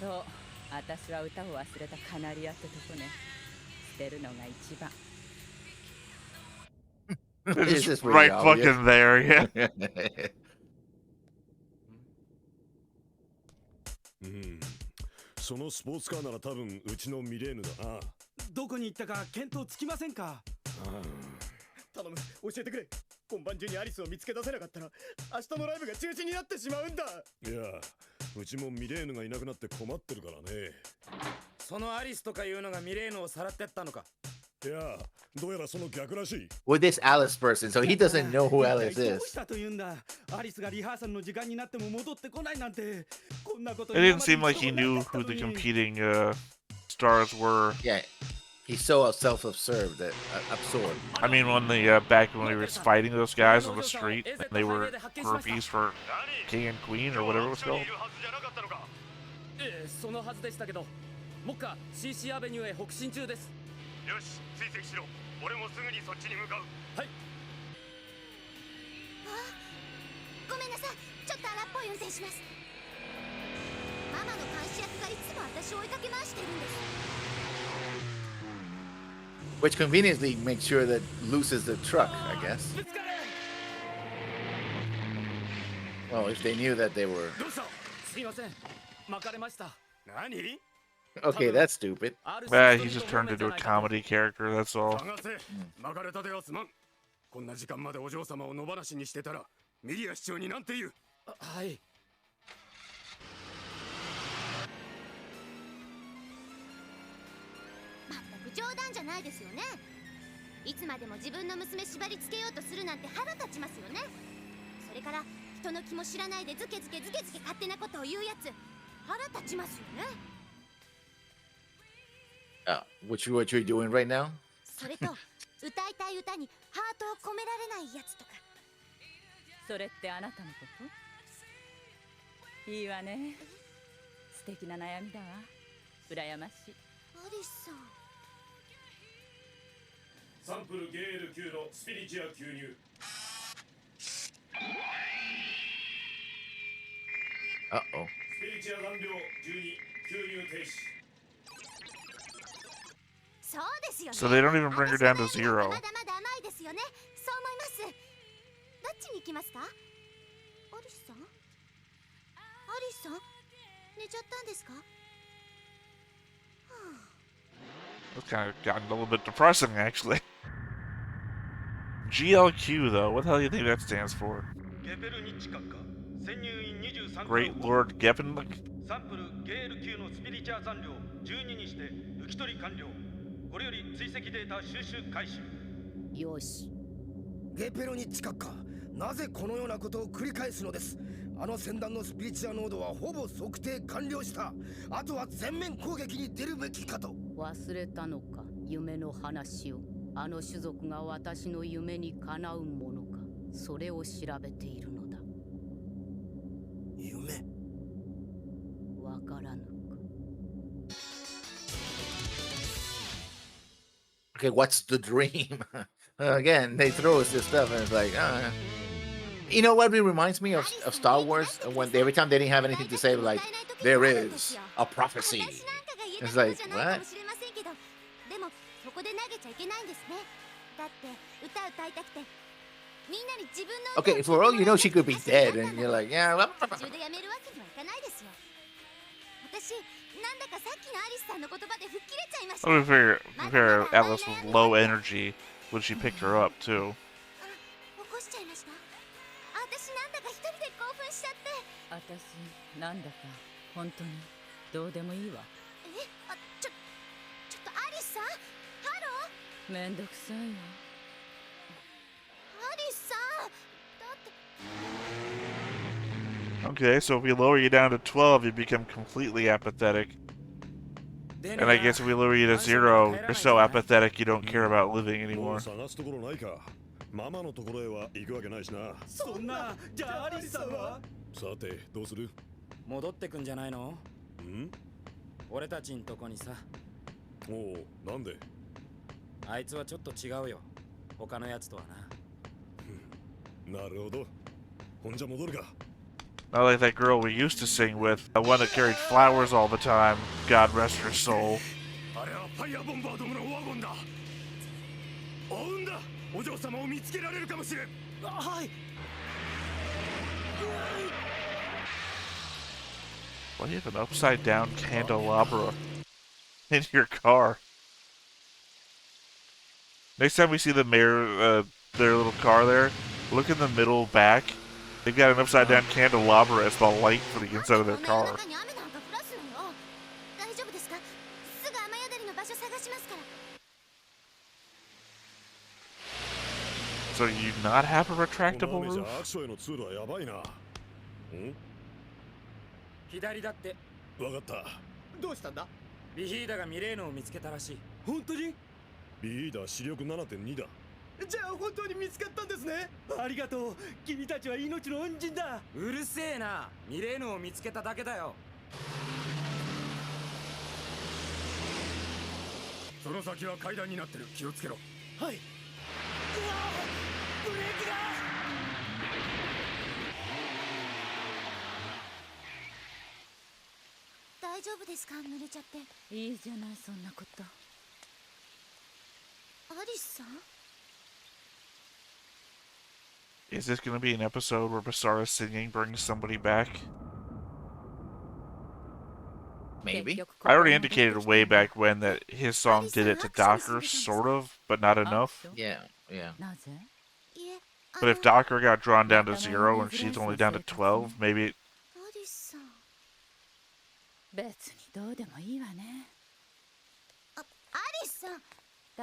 そう、私は歌を忘れたカナリアってとこね。捨てるのが一番。 This It's is pretty right obvious. fucking there, yeah. うん。そのスポーツカーなら多分うちのミレーヌだな。どこに行ったか見当つきませんか？頼む、教えてくれ。今晩中にアリスを見つけ出せなかったら、明日のライブが中止になってしまうんだ。いや、うちもミレーヌがいなくなって困ってるからね。そのアリスとかいうのがミレーヌをさらってったのか？いや、どうやらその逆らしい。 With this Alice person, so he doesn't know who Alice どう is. したというんだ。アリスがリハーサルの時間になっても戻ってこないなんて。こんなこと It didn't seem like he knew who the competing stars were. Yeah, he's so self-absorbed that absorbed. I mean, when the back when we were fighting those guys on the street, and they were groupies for King and Queen or whatever it was called. そのはずでしたけど。目下 CC アベニューへ北進中です。よし、追跡しろ。俺もすぐにそっちに向かう。はい。ごめんなさい、ちょっと荒っぽい運転します。ママの監視役がいつも私を追いかけ回してるんです。 Which conveniently makes sure that loses the truck, I guess. Oh, if they knew that they were. すいません、巻かれました。何？ Okay, that's stupid. He's just turned into a comedy character, that's all. 巻かれたではすまん。こんな時間までお嬢様を野放しにしてたらミリア市長になんて言う。はい。全く冗談じゃないですよね。いつまでも自分の娘縛り付けようとするなんて腹立ちますよね。それから人の気も知らないでズケズケ勝手なことを言うやつ腹立ちますよね。What you're doing right now? それと歌いたい歌にハートを込められないやつとか。それってあなたのこと？いいわね。素敵な悩みだわ。羨ましい。アリスさん。サンプルゲール級のスピリチュア吸入。Uh-oh. スピリチュア残量12吸入停止。そうですよね。 So they don't even bring her down to 0. まだまだ甘いですよね。そう思います。どっちに行きますか？アリスさん？アリスさん？寝ちゃったんですか？ It's kind of gotten a little bit depressing, actually. GLQ, though, what the hell do you think that stands for? Great Lord Geppenlick? サンプルゲール級のスピリチュア残量12にして抜き取り完了。これより追跡データ収集開始。よし。ゲペロニッチ閣下、なぜこのようなことを繰り返すのです。あの船団のスピリチュア濃度はほぼ測定完了した。あとは全面攻撃に出るべきかと。忘れたのか、夢の話を。あの種族が私の夢にかなうものか、それを調べているのだ。夢？わからぬか。Okay, what's the dream? Again, they throw us this stuff and it's like, You know what it reminds me of Star Wars? When every time they didn't have anything to say, like, there is a prophecy. It's like, what? Okay, for all you know, she could be dead, and you're like, yeah, well. I would figure Alice was low energy when she picked her up, too. 私なんだか本当にどうでもいいわ。ちょっとアリスさん、ハロー。めんどくさいわ。アリスさん、だって。 Okay, so if we lower you down to 12, you become completely apathetic. And I guess if we lower you to 0, you're so apathetic you don't care about living anymore. ママのところへは行くわけないしな。そんな、じゃあアリスさんは？さて、どうする？戻ってくんじゃないの？ん？俺たちんとこにさ。おお、なんで？あいつはちょっと違うよ。他のやつとはな。なるほど。ほんじゃ戻るか。Not like that girl we used to sing with, the one that carried flowers all the time. God rest her soul. あれはファイアボンバードムのワゴンだ。追うんだ。お嬢様を見つけられるかもしれん。はい。Why do you have an upside down candelabra in your car? Next time we see the mayor, their little car there, look in the middle back. They've got an upside down candelabra as the light for the inside of their car. So do you not have a retractable roof? 左だって。わかった。どうしたんだ？ビヒーダがミレーヌを見つけたらしい。本当に？ビヒーダ視力 7.2 だ。じゃあ本当に見つかったんですね。ありがとう。君たちは命の恩人だ。うるせえな。ミレーヌを見つけただけだよ。その先は階段になってる。気をつけろ。はい。うわ、ブレーキが。大丈夫ですか？濡れちゃって。いいじゃない、そんなこと。アリスさん？ Is this going to be an episode where Basara's singing brings somebody back? Maybe. I already indicated way back when that his song did it to Docker, sort of, but not enough. Yeah, yeah. But if Docker got drawn down to 0 and she's only down to 12, maybe... アリスさん。別にどうでもいいわね。アリスさん。立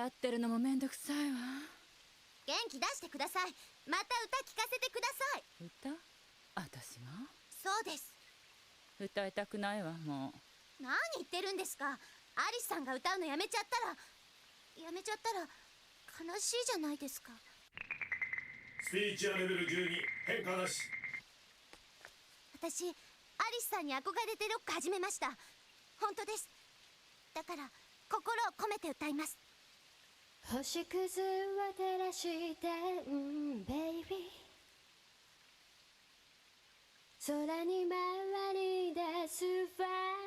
ってるのもめんどくさいわ。元気出してください。また歌聞かせてください。歌？私が？そうです。歌いたくないわ、もう。何言ってるんですか。アリスさんが歌うのやめちゃったら悲しいじゃないですか。スピリチュアレベル12、変化なし。私、アリスさんに憧れてロック始めました。本当です。だから心を込めて歌います。星屑は照らして、ベイビー。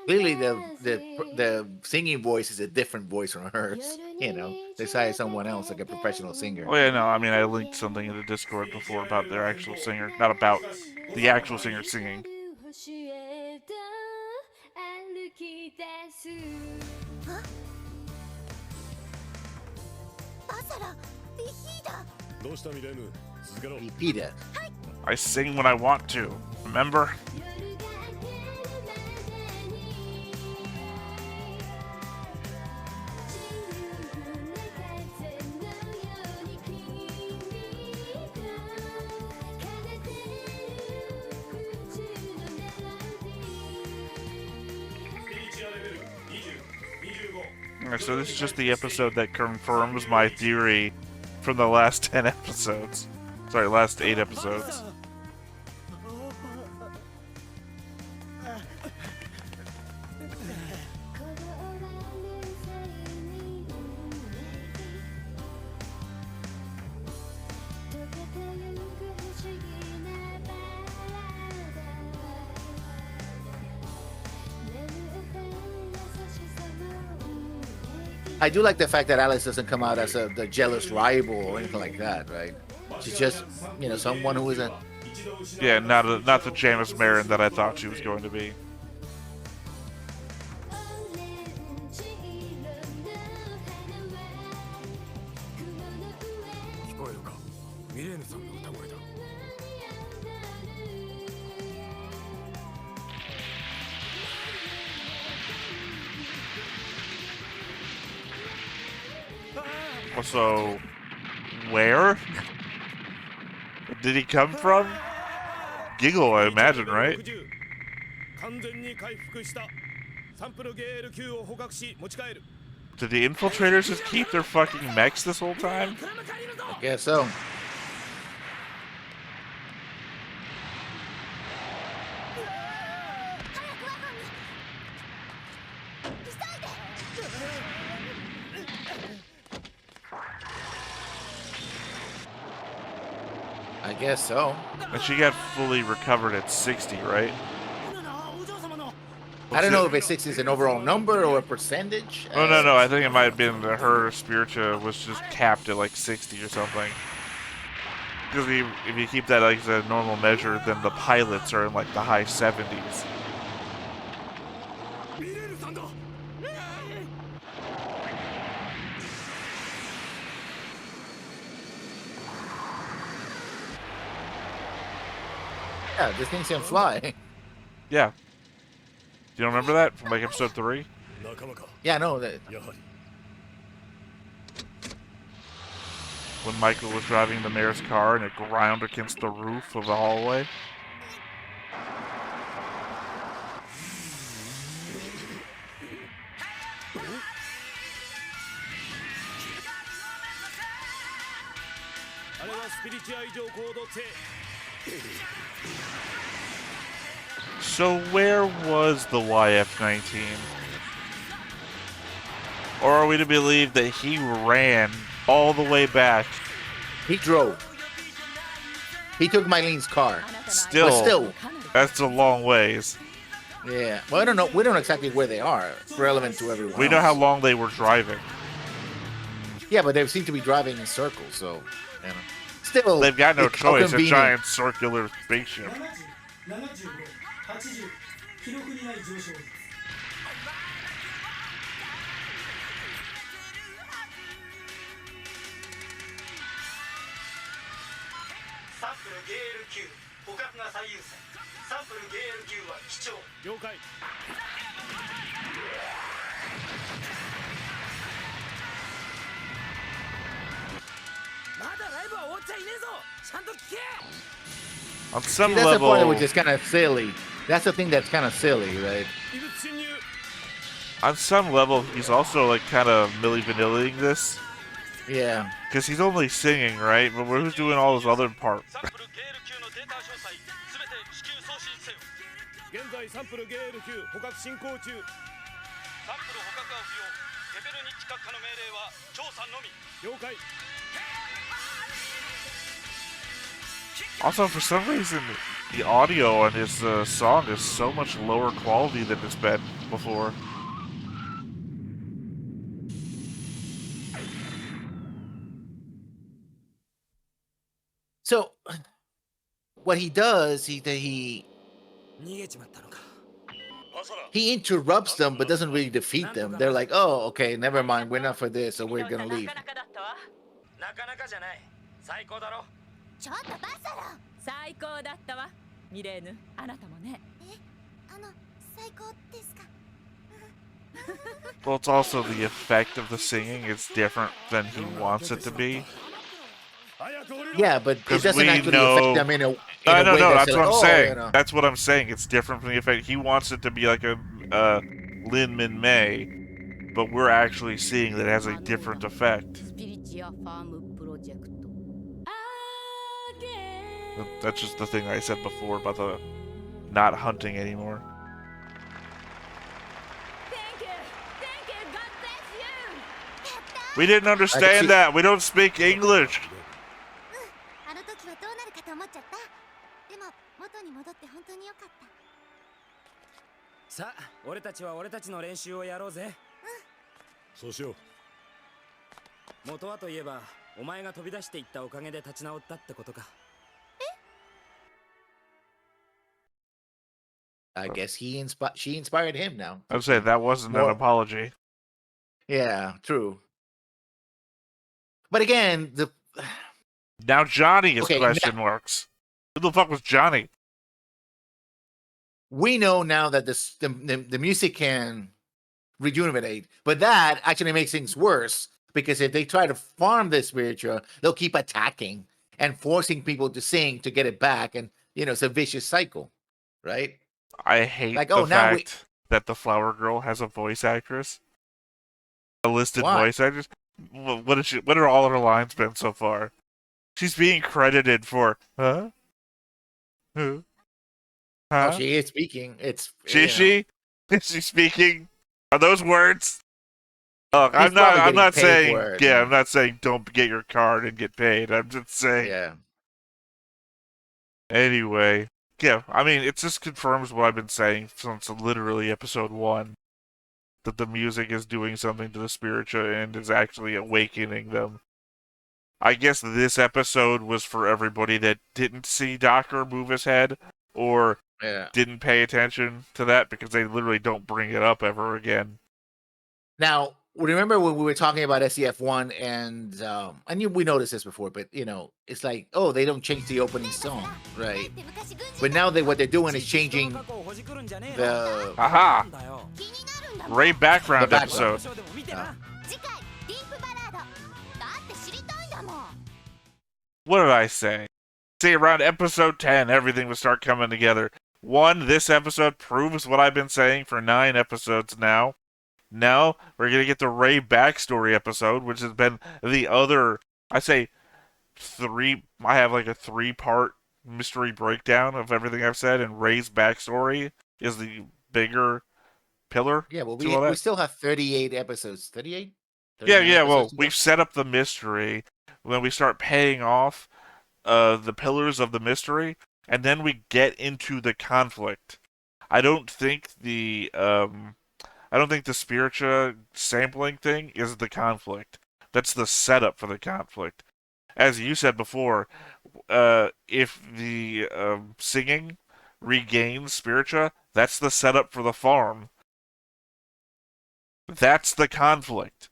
Clearly, the singing voice is a different voice from hers. You know, they hired someone else, like a professional singer. Oh yeah, no, I mean, I linked something in the Discord before about their actual singer. Not about the actual singer singing. Huh? Theta. I sing when I want to, remember? So this is just the episode that confirms my theory from the last 10 episodes. Sorry, last 8 episodes. I do like the fact that Alice doesn't come out as the jealous rival or anything like that, right? She's just, you know, someone who is a... Yeah, not the Janice Marin that I thought she was going to be. So, where did he come from? Giggle, I imagine, right? Did the infiltrators just keep their fucking mechs this whole time? I guess so. I guess so. And she got fully recovered at 60, right? I don't know if it's 60 is an overall number or a percentage. Oh, no, I think it might have been that her spiritual was just capped at like 60 or something. Because if you keep that like as a normal measure, then the pilots are in like the high 70s. Yeah, this thing can fly. Yeah. Do you remember that from like episode 3? Yeah, no. When Michael was driving the mayor's car and it ground against the roof of the hallway. So where was the YF-19? Or are we to believe that he ran all the way back? He drove. He took Mylene's car. Still, that's a long ways. Yeah. Well, I don't know. We don't know exactly where they are. It's relevant to everyone. We know how long they were driving. Yeah, but they seem to be driving in circles, so you know. Still, they've got no choice. A giant circular spaceship. 了解。まだライブは終わっちゃいねえぞ。ちゃんと聞け。 On some that's the part that was level, just kind of silly. That's the thing that's kind of silly, right? on some level, he's also like kind of Milli Vanilli-ing this. Yeah. Because he's only singing, right? But who's doing all those other parts? 現在サンプル GL9 捕獲進行中。サンプル捕獲は不要。レベル2地下化の命令は調査のみ。了解。 Also, for some reason, the audio on his song is so much lower quality than it's been before. So, what he does, he interrupts them, but doesn't really defeat them. They're like, "Oh, okay, never mind. We're not for this, so we're gonna leave." なかなかじゃない。最高だろ。ちょっとバサラ。最高だったわ。ミレーヌ、あなたもね。最高ですか。 Well, it's also the effect of the singing. It's different than he wants it to be. Yeah, but it 'Cause doesn't we actually know- affect them in a No, way that's what I'm like, saying. you know. That's what I'm saying. It's different from the effect. He wants it to be like a Lin Min May, but we're actually seeing that it has a different effect. That's just the thing I said before about the not hunting anymore. We didn't understand that. We don't speak English. あの時はどうなるかと思っちゃった。でも元に戻って本当に良かった。さあ、俺たちは俺たちの練習をやろうぜ。そうしよう。元はといえば、お前が飛び出していったおかげで立ち直ったってことか。I guess she inspired him now. I would say that wasn't an apology. Yeah, true. But again, now Johnny is Okay, question marks. Who the fuck was Johnny? We know now that the music can rejuvenate, but that actually makes things worse because if they try to farm this spiritual, they'll keep attacking and forcing people to sing to get it back, and it's a vicious cycle, right? I hate the fact that the Flower Girl has a voice actress. A listed voice actress. What is she? What are all her lines been so far? She's being credited for huh? Who? Huh? Oh, she is speaking. It's she? Is she speaking? Are those words? Look, I'm not saying I'm not saying don't get your card and get paid. I'm just saying. Yeah. Anyway, yeah, I mean, it just confirms what I've been saying since literally episode 1. That the music is doing something to the spiritual and is actually awakening them. I guess this episode was for everybody that didn't see Docker move his head or didn't pay attention to that because they literally don't bring it up ever again. Now, remember when we were talking about SEF1 and I knew we noticed this before, but it's like, oh, they don't change the opening song, right? But now what they're doing is changing the Ray background episode. What did I say? See, around episode 10, everything would start coming together. This episode proves what I've been saying for 9 episodes now. Now, we're going to get the Ray backstory episode, which has been the other, I say, I have like a 3-part mystery breakdown of everything I've said, and Ray's backstory is the bigger pillar Yeah, well, to all we that. still have 38 episodes. 38? Yeah, 39 yeah. episodes Well, to go? we've set up the mystery. When we start paying off the pillars of the mystery, and then we get into the conflict. I don't think the spiritua sampling thing is the conflict. That's the setup for the conflict. As you said before, if the singing regains spiritua, that's the setup for the farm. That's the conflict.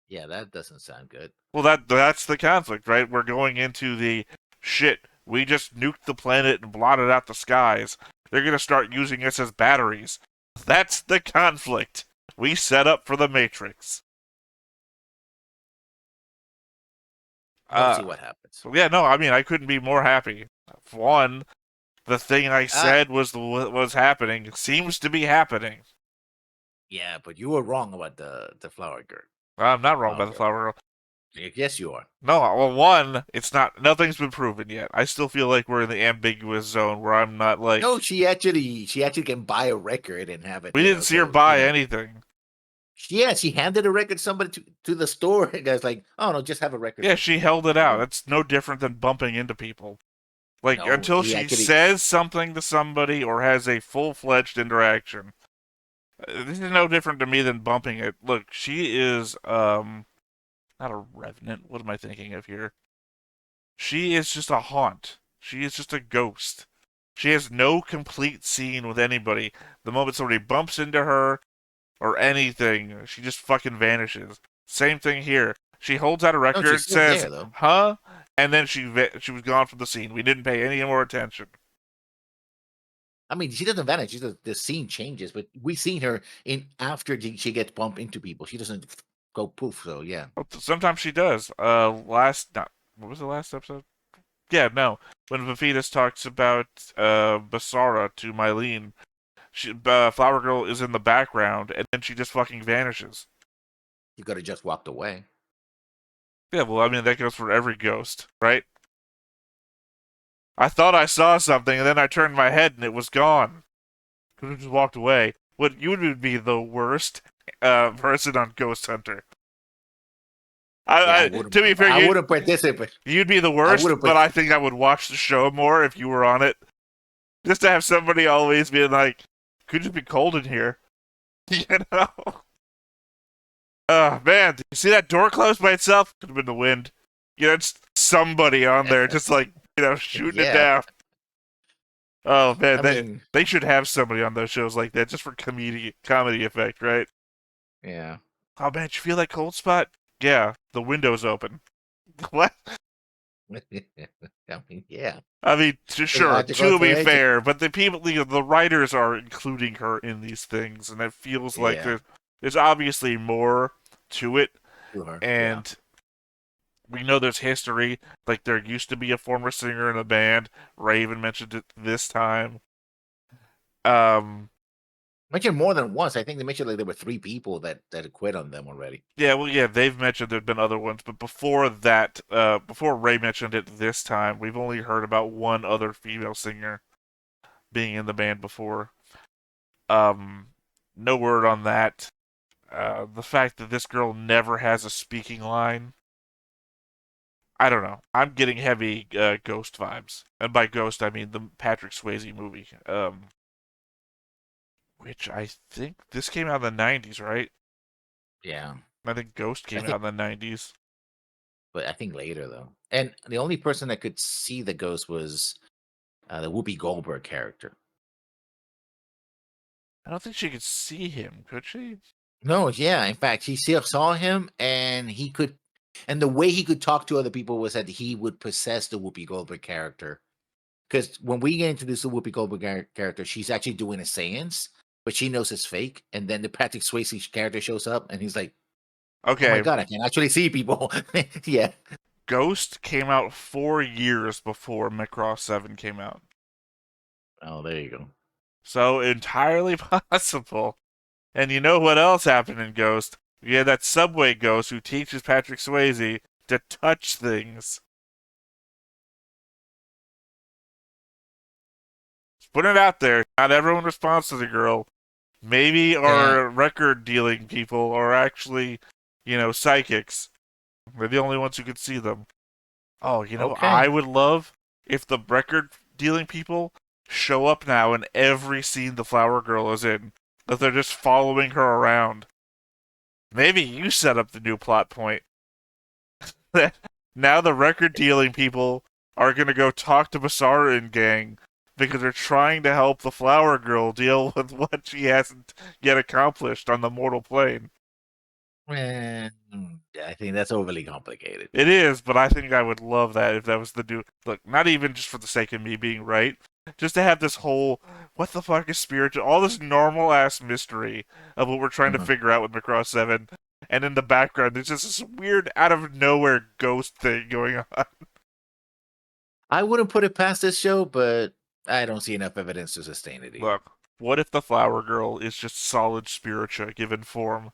Yeah, that doesn't sound good. Well, that's the conflict, right? We're going into the shit. We just nuked the planet and blotted out the skies. They're gonna start using us as batteries. That's the conflict we set up for the Matrix. We'll see what happens. Yeah, no, I mean, I couldn't be more happy. One, the thing I said was happening seems to be happening. Yeah, but you were wrong about the flower girl. I'm not wrong about the flower girl. Yes, you are. No, well, one, it's not. Nothing's been proven yet. I still feel like we're in the ambiguous zone where I'm not like. No, she actually can buy a record and have it. We didn't see her buy anything. Yeah, she handed a record to somebody to the store, and guys like, oh no, just have a record. Yeah, she held it out. That's no different than bumping into people. Like No, until she she actually- says something to somebody or has a full-fledged interaction. This is no different to me than bumping it. Look, she is not a revenant. What am I thinking of here? She is just a haunt. She is just a ghost. She has no complete scene with anybody. The moment somebody bumps into her or anything, she just fucking vanishes. Same thing here. She holds out a record, she's still says, there, though. "Huh?" and then she was gone from the scene. We didn't pay any more attention. I mean, she doesn't vanish. The scene changes, but we've seen her in after she gets bumped into people. She doesn't go poof. So yeah. Well, sometimes she does. What was the last episode? Yeah, no. When Viphitas talks about Basara to Mylene, Flower Girl is in the background, and then she just fucking vanishes. You could have just walked away. Yeah, well, I mean, that goes for every ghost, right? I thought I saw something, and then I turned my head, and it was gone. Could have just walked away. You would be the worst person on Ghost Hunter. To be fair, I wouldn't participate. You'd be the worst, but I think I would watch the show more if you were on it. Just to have somebody always be like, could just be cold in here. You know? Man, did you see that door close by itself? Could have been the wind. You know, it's somebody on there just like, shooting it down. Oh man, they should have somebody on those shows like that just for comedy effect, right? Yeah. Oh man, you feel that cold spot? Yeah, the window's open. What? I mean, yeah. I mean, sure, to be fair, but the writers are including her in these things, and it feels like there's obviously more to it, and we know there's history. Like, there used to be a former singer in the band. Ray even mentioned it this time. Mentioned more than once. I think they mentioned like there were 3 people that quit on them already. Yeah, well, yeah, they've mentioned there've been other ones, but before that, before Ray mentioned it this time, we've only heard about one other female singer being in the band before. No word on that. The fact that this girl never has a speaking line, I don't know. I'm getting heavy Ghost vibes, and by Ghost I mean the Patrick Swayze movie. Which I think this came out in the 90s, right? Yeah. I think Ghost came out in the 90s. But I think later, though. And the only person that could see the ghost was the Whoopi Goldberg character. I don't think she could see him, could she? No, yeah. In fact, she saw him, and he could... And the way he could talk to other people was that he would possess the Whoopi Goldberg character. Because when we get introduced to the Whoopi Goldberg character, she's actually doing a seance, but she knows it's fake. And then the Patrick Swayze character shows up, and he's like, okay. Oh my god, I can actually see people. Yeah. Ghost came out 4 years before Macross 7 came out. Oh, there you go. So entirely possible. And you know what else happened in Ghost? You had that subway ghost who teaches Patrick Swayze to touch things. Put it out there. Not everyone responds to the girl. Maybe Yeah. our record dealing people are actually, psychics. They're the only ones who can see them. Oh, I Okay. would love if the record dealing people show up now in every scene the flower girl is in. That they're just following her around. Maybe you set up the new plot point. Now the record dealing people are gonna go talk to Basara and gang because they're trying to help the flower girl deal with what she hasn't yet accomplished on the mortal plane. I think that's overly complicated. It is, but I think I would love that if that was the new look, not even just for the sake of me being right, just to have this whole what the fuck is spiritual, all this normal ass mystery of what we're trying to Mhm. figure out with Macross 7, and in the background there's just this weird out of nowhere ghost thing going on. I wouldn't put it past this show, but I don't see enough evidence to sustain it either. Look, what if the flower girl is just solid spiritua given form?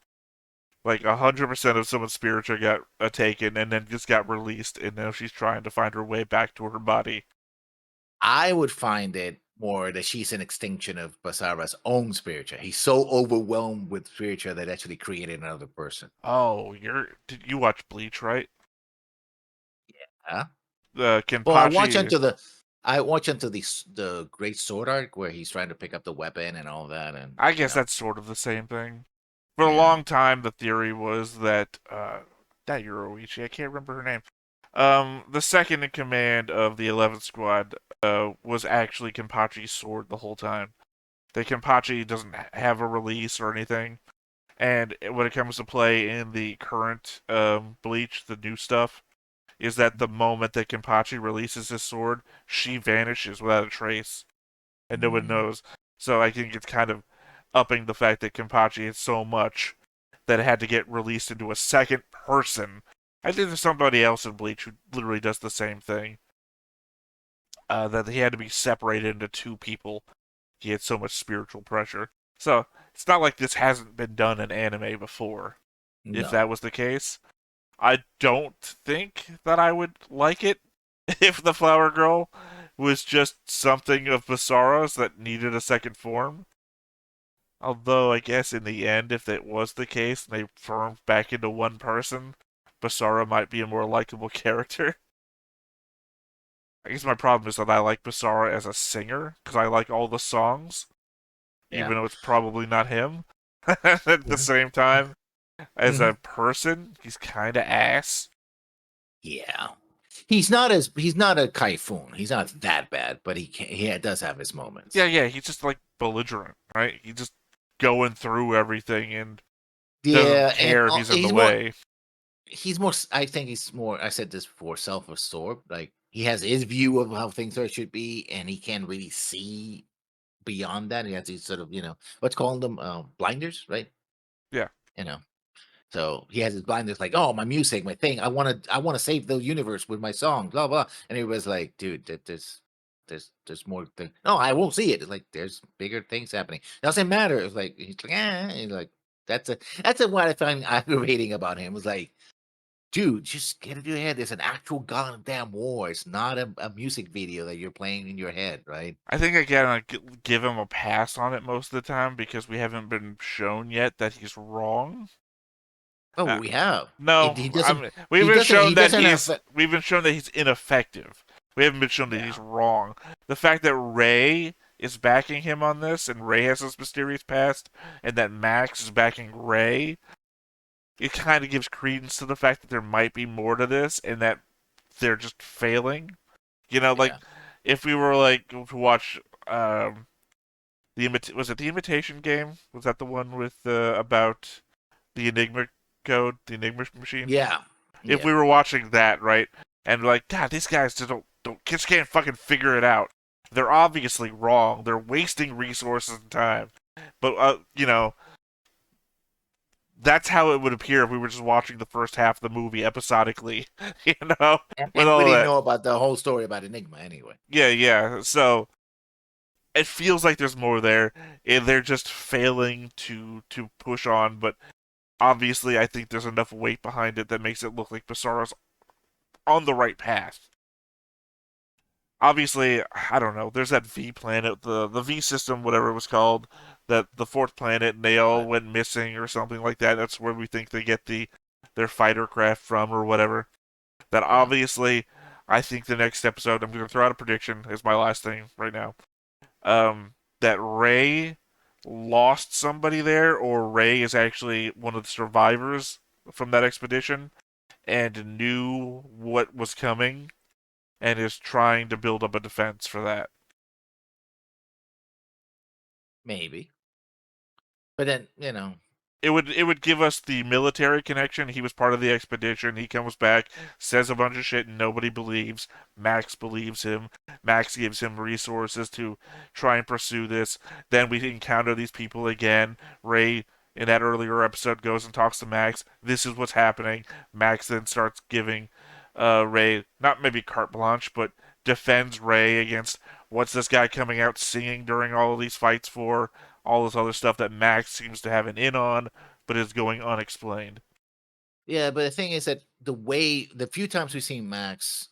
Like 100% of someone's spiritua got taken and then just got released, and now she's trying to find her way back to her body. I would find it more that she's an extinction of Basara's own spiritua. He's so overwhelmed with spiritua that actually created another person. Oh, did you watch Bleach, right? Huh? Kenpachi. Well, I watch until the Great Sword arc where he's trying to pick up the weapon and all that, and I guess that's sort of the same thing. For a Yeah. long time, the theory was that that Yoruichi, I can't remember her name. The second in command of the 11th Squad was actually Kenpachi's sword the whole time. That Kenpachi doesn't have a release or anything, and when it comes to play in the current Bleach, the new stuff, is that the moment that Kenpachi releases his sword, she vanishes without a trace, and no one knows. So I think it's kind of upping the fact that Kenpachi is so much that it had to get released into a second person. I think there's somebody else in Bleach who literally does the same thing. That he had to be separated into two people. He had so much spiritual pressure. So it's not like this hasn't been done in anime before. If that No. was the case, I don't think that I would like it if the flower girl was just something of Basara's that needed a second form. Although I guess in the end, if that was the case and they formed back into one person, Basara might be a more likable character. I guess my problem is that I like Basara as a singer because I like all the songs, Yeah. even though it's probably not him. At the same time, as a person, he's kind of ass. Yeah. He's not a Kaifun. He's not that bad, but he does have his moments. Yeah, he's just like belligerent, right? He's just going through everything and Yeah, doesn't care if he's in the way. He's more. I think he's more. I said this before. Self-absorbed. Like he has his view of how things should be, and he can't really see beyond that. He has these sort of, what's calling them blinders, right? Yeah. So he has his blinders, like, oh, my music, my thing. I want to save the universe with my song, blah blah. And everybody's like, dude, there's more thing. No, I won't see it. It's like there's bigger things happening. Doesn't matter. It's like he's like, he's like that's what I find aggravating about him. It's like, dude, just get it in your head. There's an actual goddamn war. It's not a music video that you're playing in your head, right? I think again I give him a pass on it most of the time because we haven't been shown yet that he's wrong. Oh, we have. No, He doesn't. we've been shown that doesn't we've been shown that he's ineffective. We haven't been shown that he's wrong. The fact that Ray is backing him on this, and Ray has this mysterious past, and that Max is backing Ray, it kind of gives credence to the fact that there might be more to this, and that they're just failing. Like if we were like to watch was it the Imitation Game? Was that the one with about the Enigma code, the Enigma machine? Yeah. If we were watching that, right, and like, God, these guys just can't fucking figure it out. They're obviously wrong. They're wasting resources and time. But that's how it would appear if we were just watching the first half of the movie episodically, And with we all didn't that. know about the whole story about Enigma anyway. Yeah. So it feels like there's more there, and they're just failing to push on. But obviously, I think there's enough weight behind it that makes it look like Basara's on the right path. obviously, I don't know. There's that V planet, the V system, whatever it was called, that the fourth planet, and they all went missing or something like that. That's where we think they get their fighter craft from or whatever. That obviously, I think the next episode, I'm going to throw out a prediction as my last thing right now. That Rey lost somebody there, or Rey is actually one of the survivors from that expedition and knew what was coming and is trying to build up a defense for that. Maybe. But then, you know, It would give us the military connection. He was part of the expedition. He comes back, says a bunch of shit nobody believes. Max believes him. Max gives him resources to try and pursue this. Then we encounter these people again. Rey, in that earlier episode, goes and talks to Max. This is what's happening. Max then starts giving Rey, not maybe carte blanche, but defends Rey against what's this guy coming out singing during all of these fights for, all this other stuff that Max seems to have an in on, but is going unexplained. Yeah, but the thing is that the few times we've seen Max,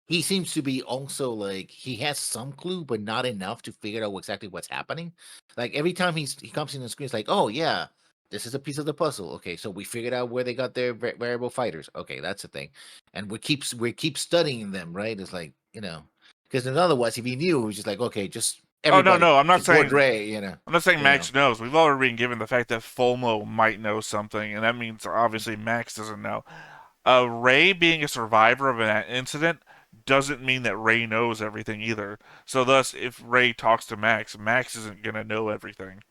he seems to be also like he has some clue, but not enough to figure out exactly what's happening. Like every time he comes in the screen, it's like, oh yeah, this is a piece of the puzzle. Okay, so we figured out where they got their variable fighters. Okay, that's the thing, and we keep studying them, right? It's like, you know, because otherwise, if he knew, he was just like, okay, just everybody. Oh no, I'm not saying Rey, you know. I'm not saying you Max know. knows. We've already been given the fact that FOMO might know something, and that means obviously Max doesn't know. Rey being a survivor of an incident doesn't mean that Rey knows everything either. So thus, if Rey talks to Max, Max isn't gonna know everything.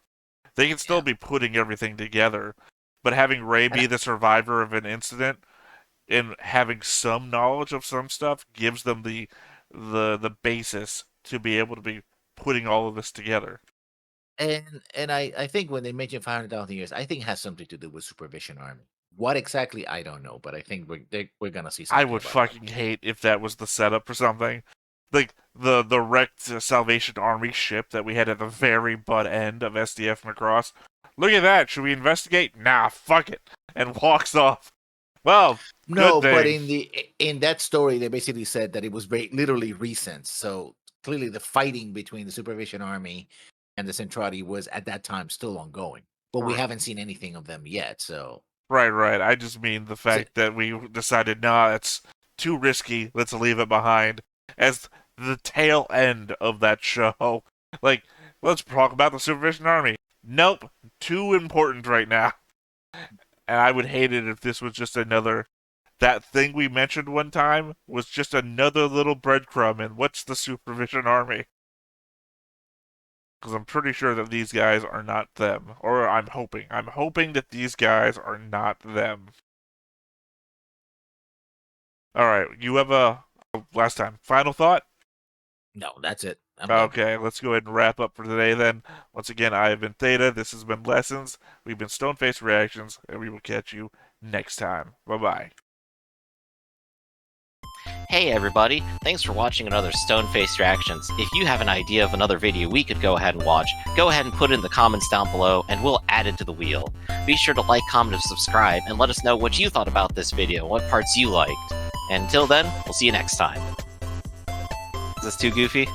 They can still be putting everything together, but having Rey be the survivor of an incident and having some knowledge of some stuff gives them the basis to be able to be putting all of this together. And I think when they mention 500,000 years, I think it has something to do with Supervision Army. What exactly, I don't know, but I think we're gonna see something. I would fucking hate if that was the setup for something. Like the wrecked Salvation Army ship that we had at the very butt end of SDF Macross. Look at that. Should we investigate? Nah, fuck it. And walks off. Well, no, good but thing. in that story, they basically said that it was literally recent. So clearly, the fighting between the Supervision Army and the Centrati was at that time still ongoing, but we haven't seen anything of them yet. So Right. I just mean the fact that we decided, nah, it's too risky. Let's leave it behind. As the tail end of that show. Like, let's talk about the Supervision Army. Nope. Too important right now. And I would hate it if this was just another... That thing we mentioned one time was just another little breadcrumb in what's the Supervision Army. Because I'm pretty sure that these guys are not them. Or I'm hoping. I'm hoping that these guys are not them. Alright, you have last time, final thought? No, that's it. Okay, let's go ahead and wrap up for today then. Once again, I have been Theta. This has been Lessons. We've been Stoneface Reactions, and we will catch you next time. Bye-bye. Hey everybody, thanks for watching another Stoneface Reactions. If you have an idea of another video we could go ahead and watch, go ahead and put it in the comments down below and we'll add it to the wheel. Be sure to like, comment, and subscribe and let us know what you thought about this video, what parts you liked. And until then, we'll see you next time. Is this too goofy?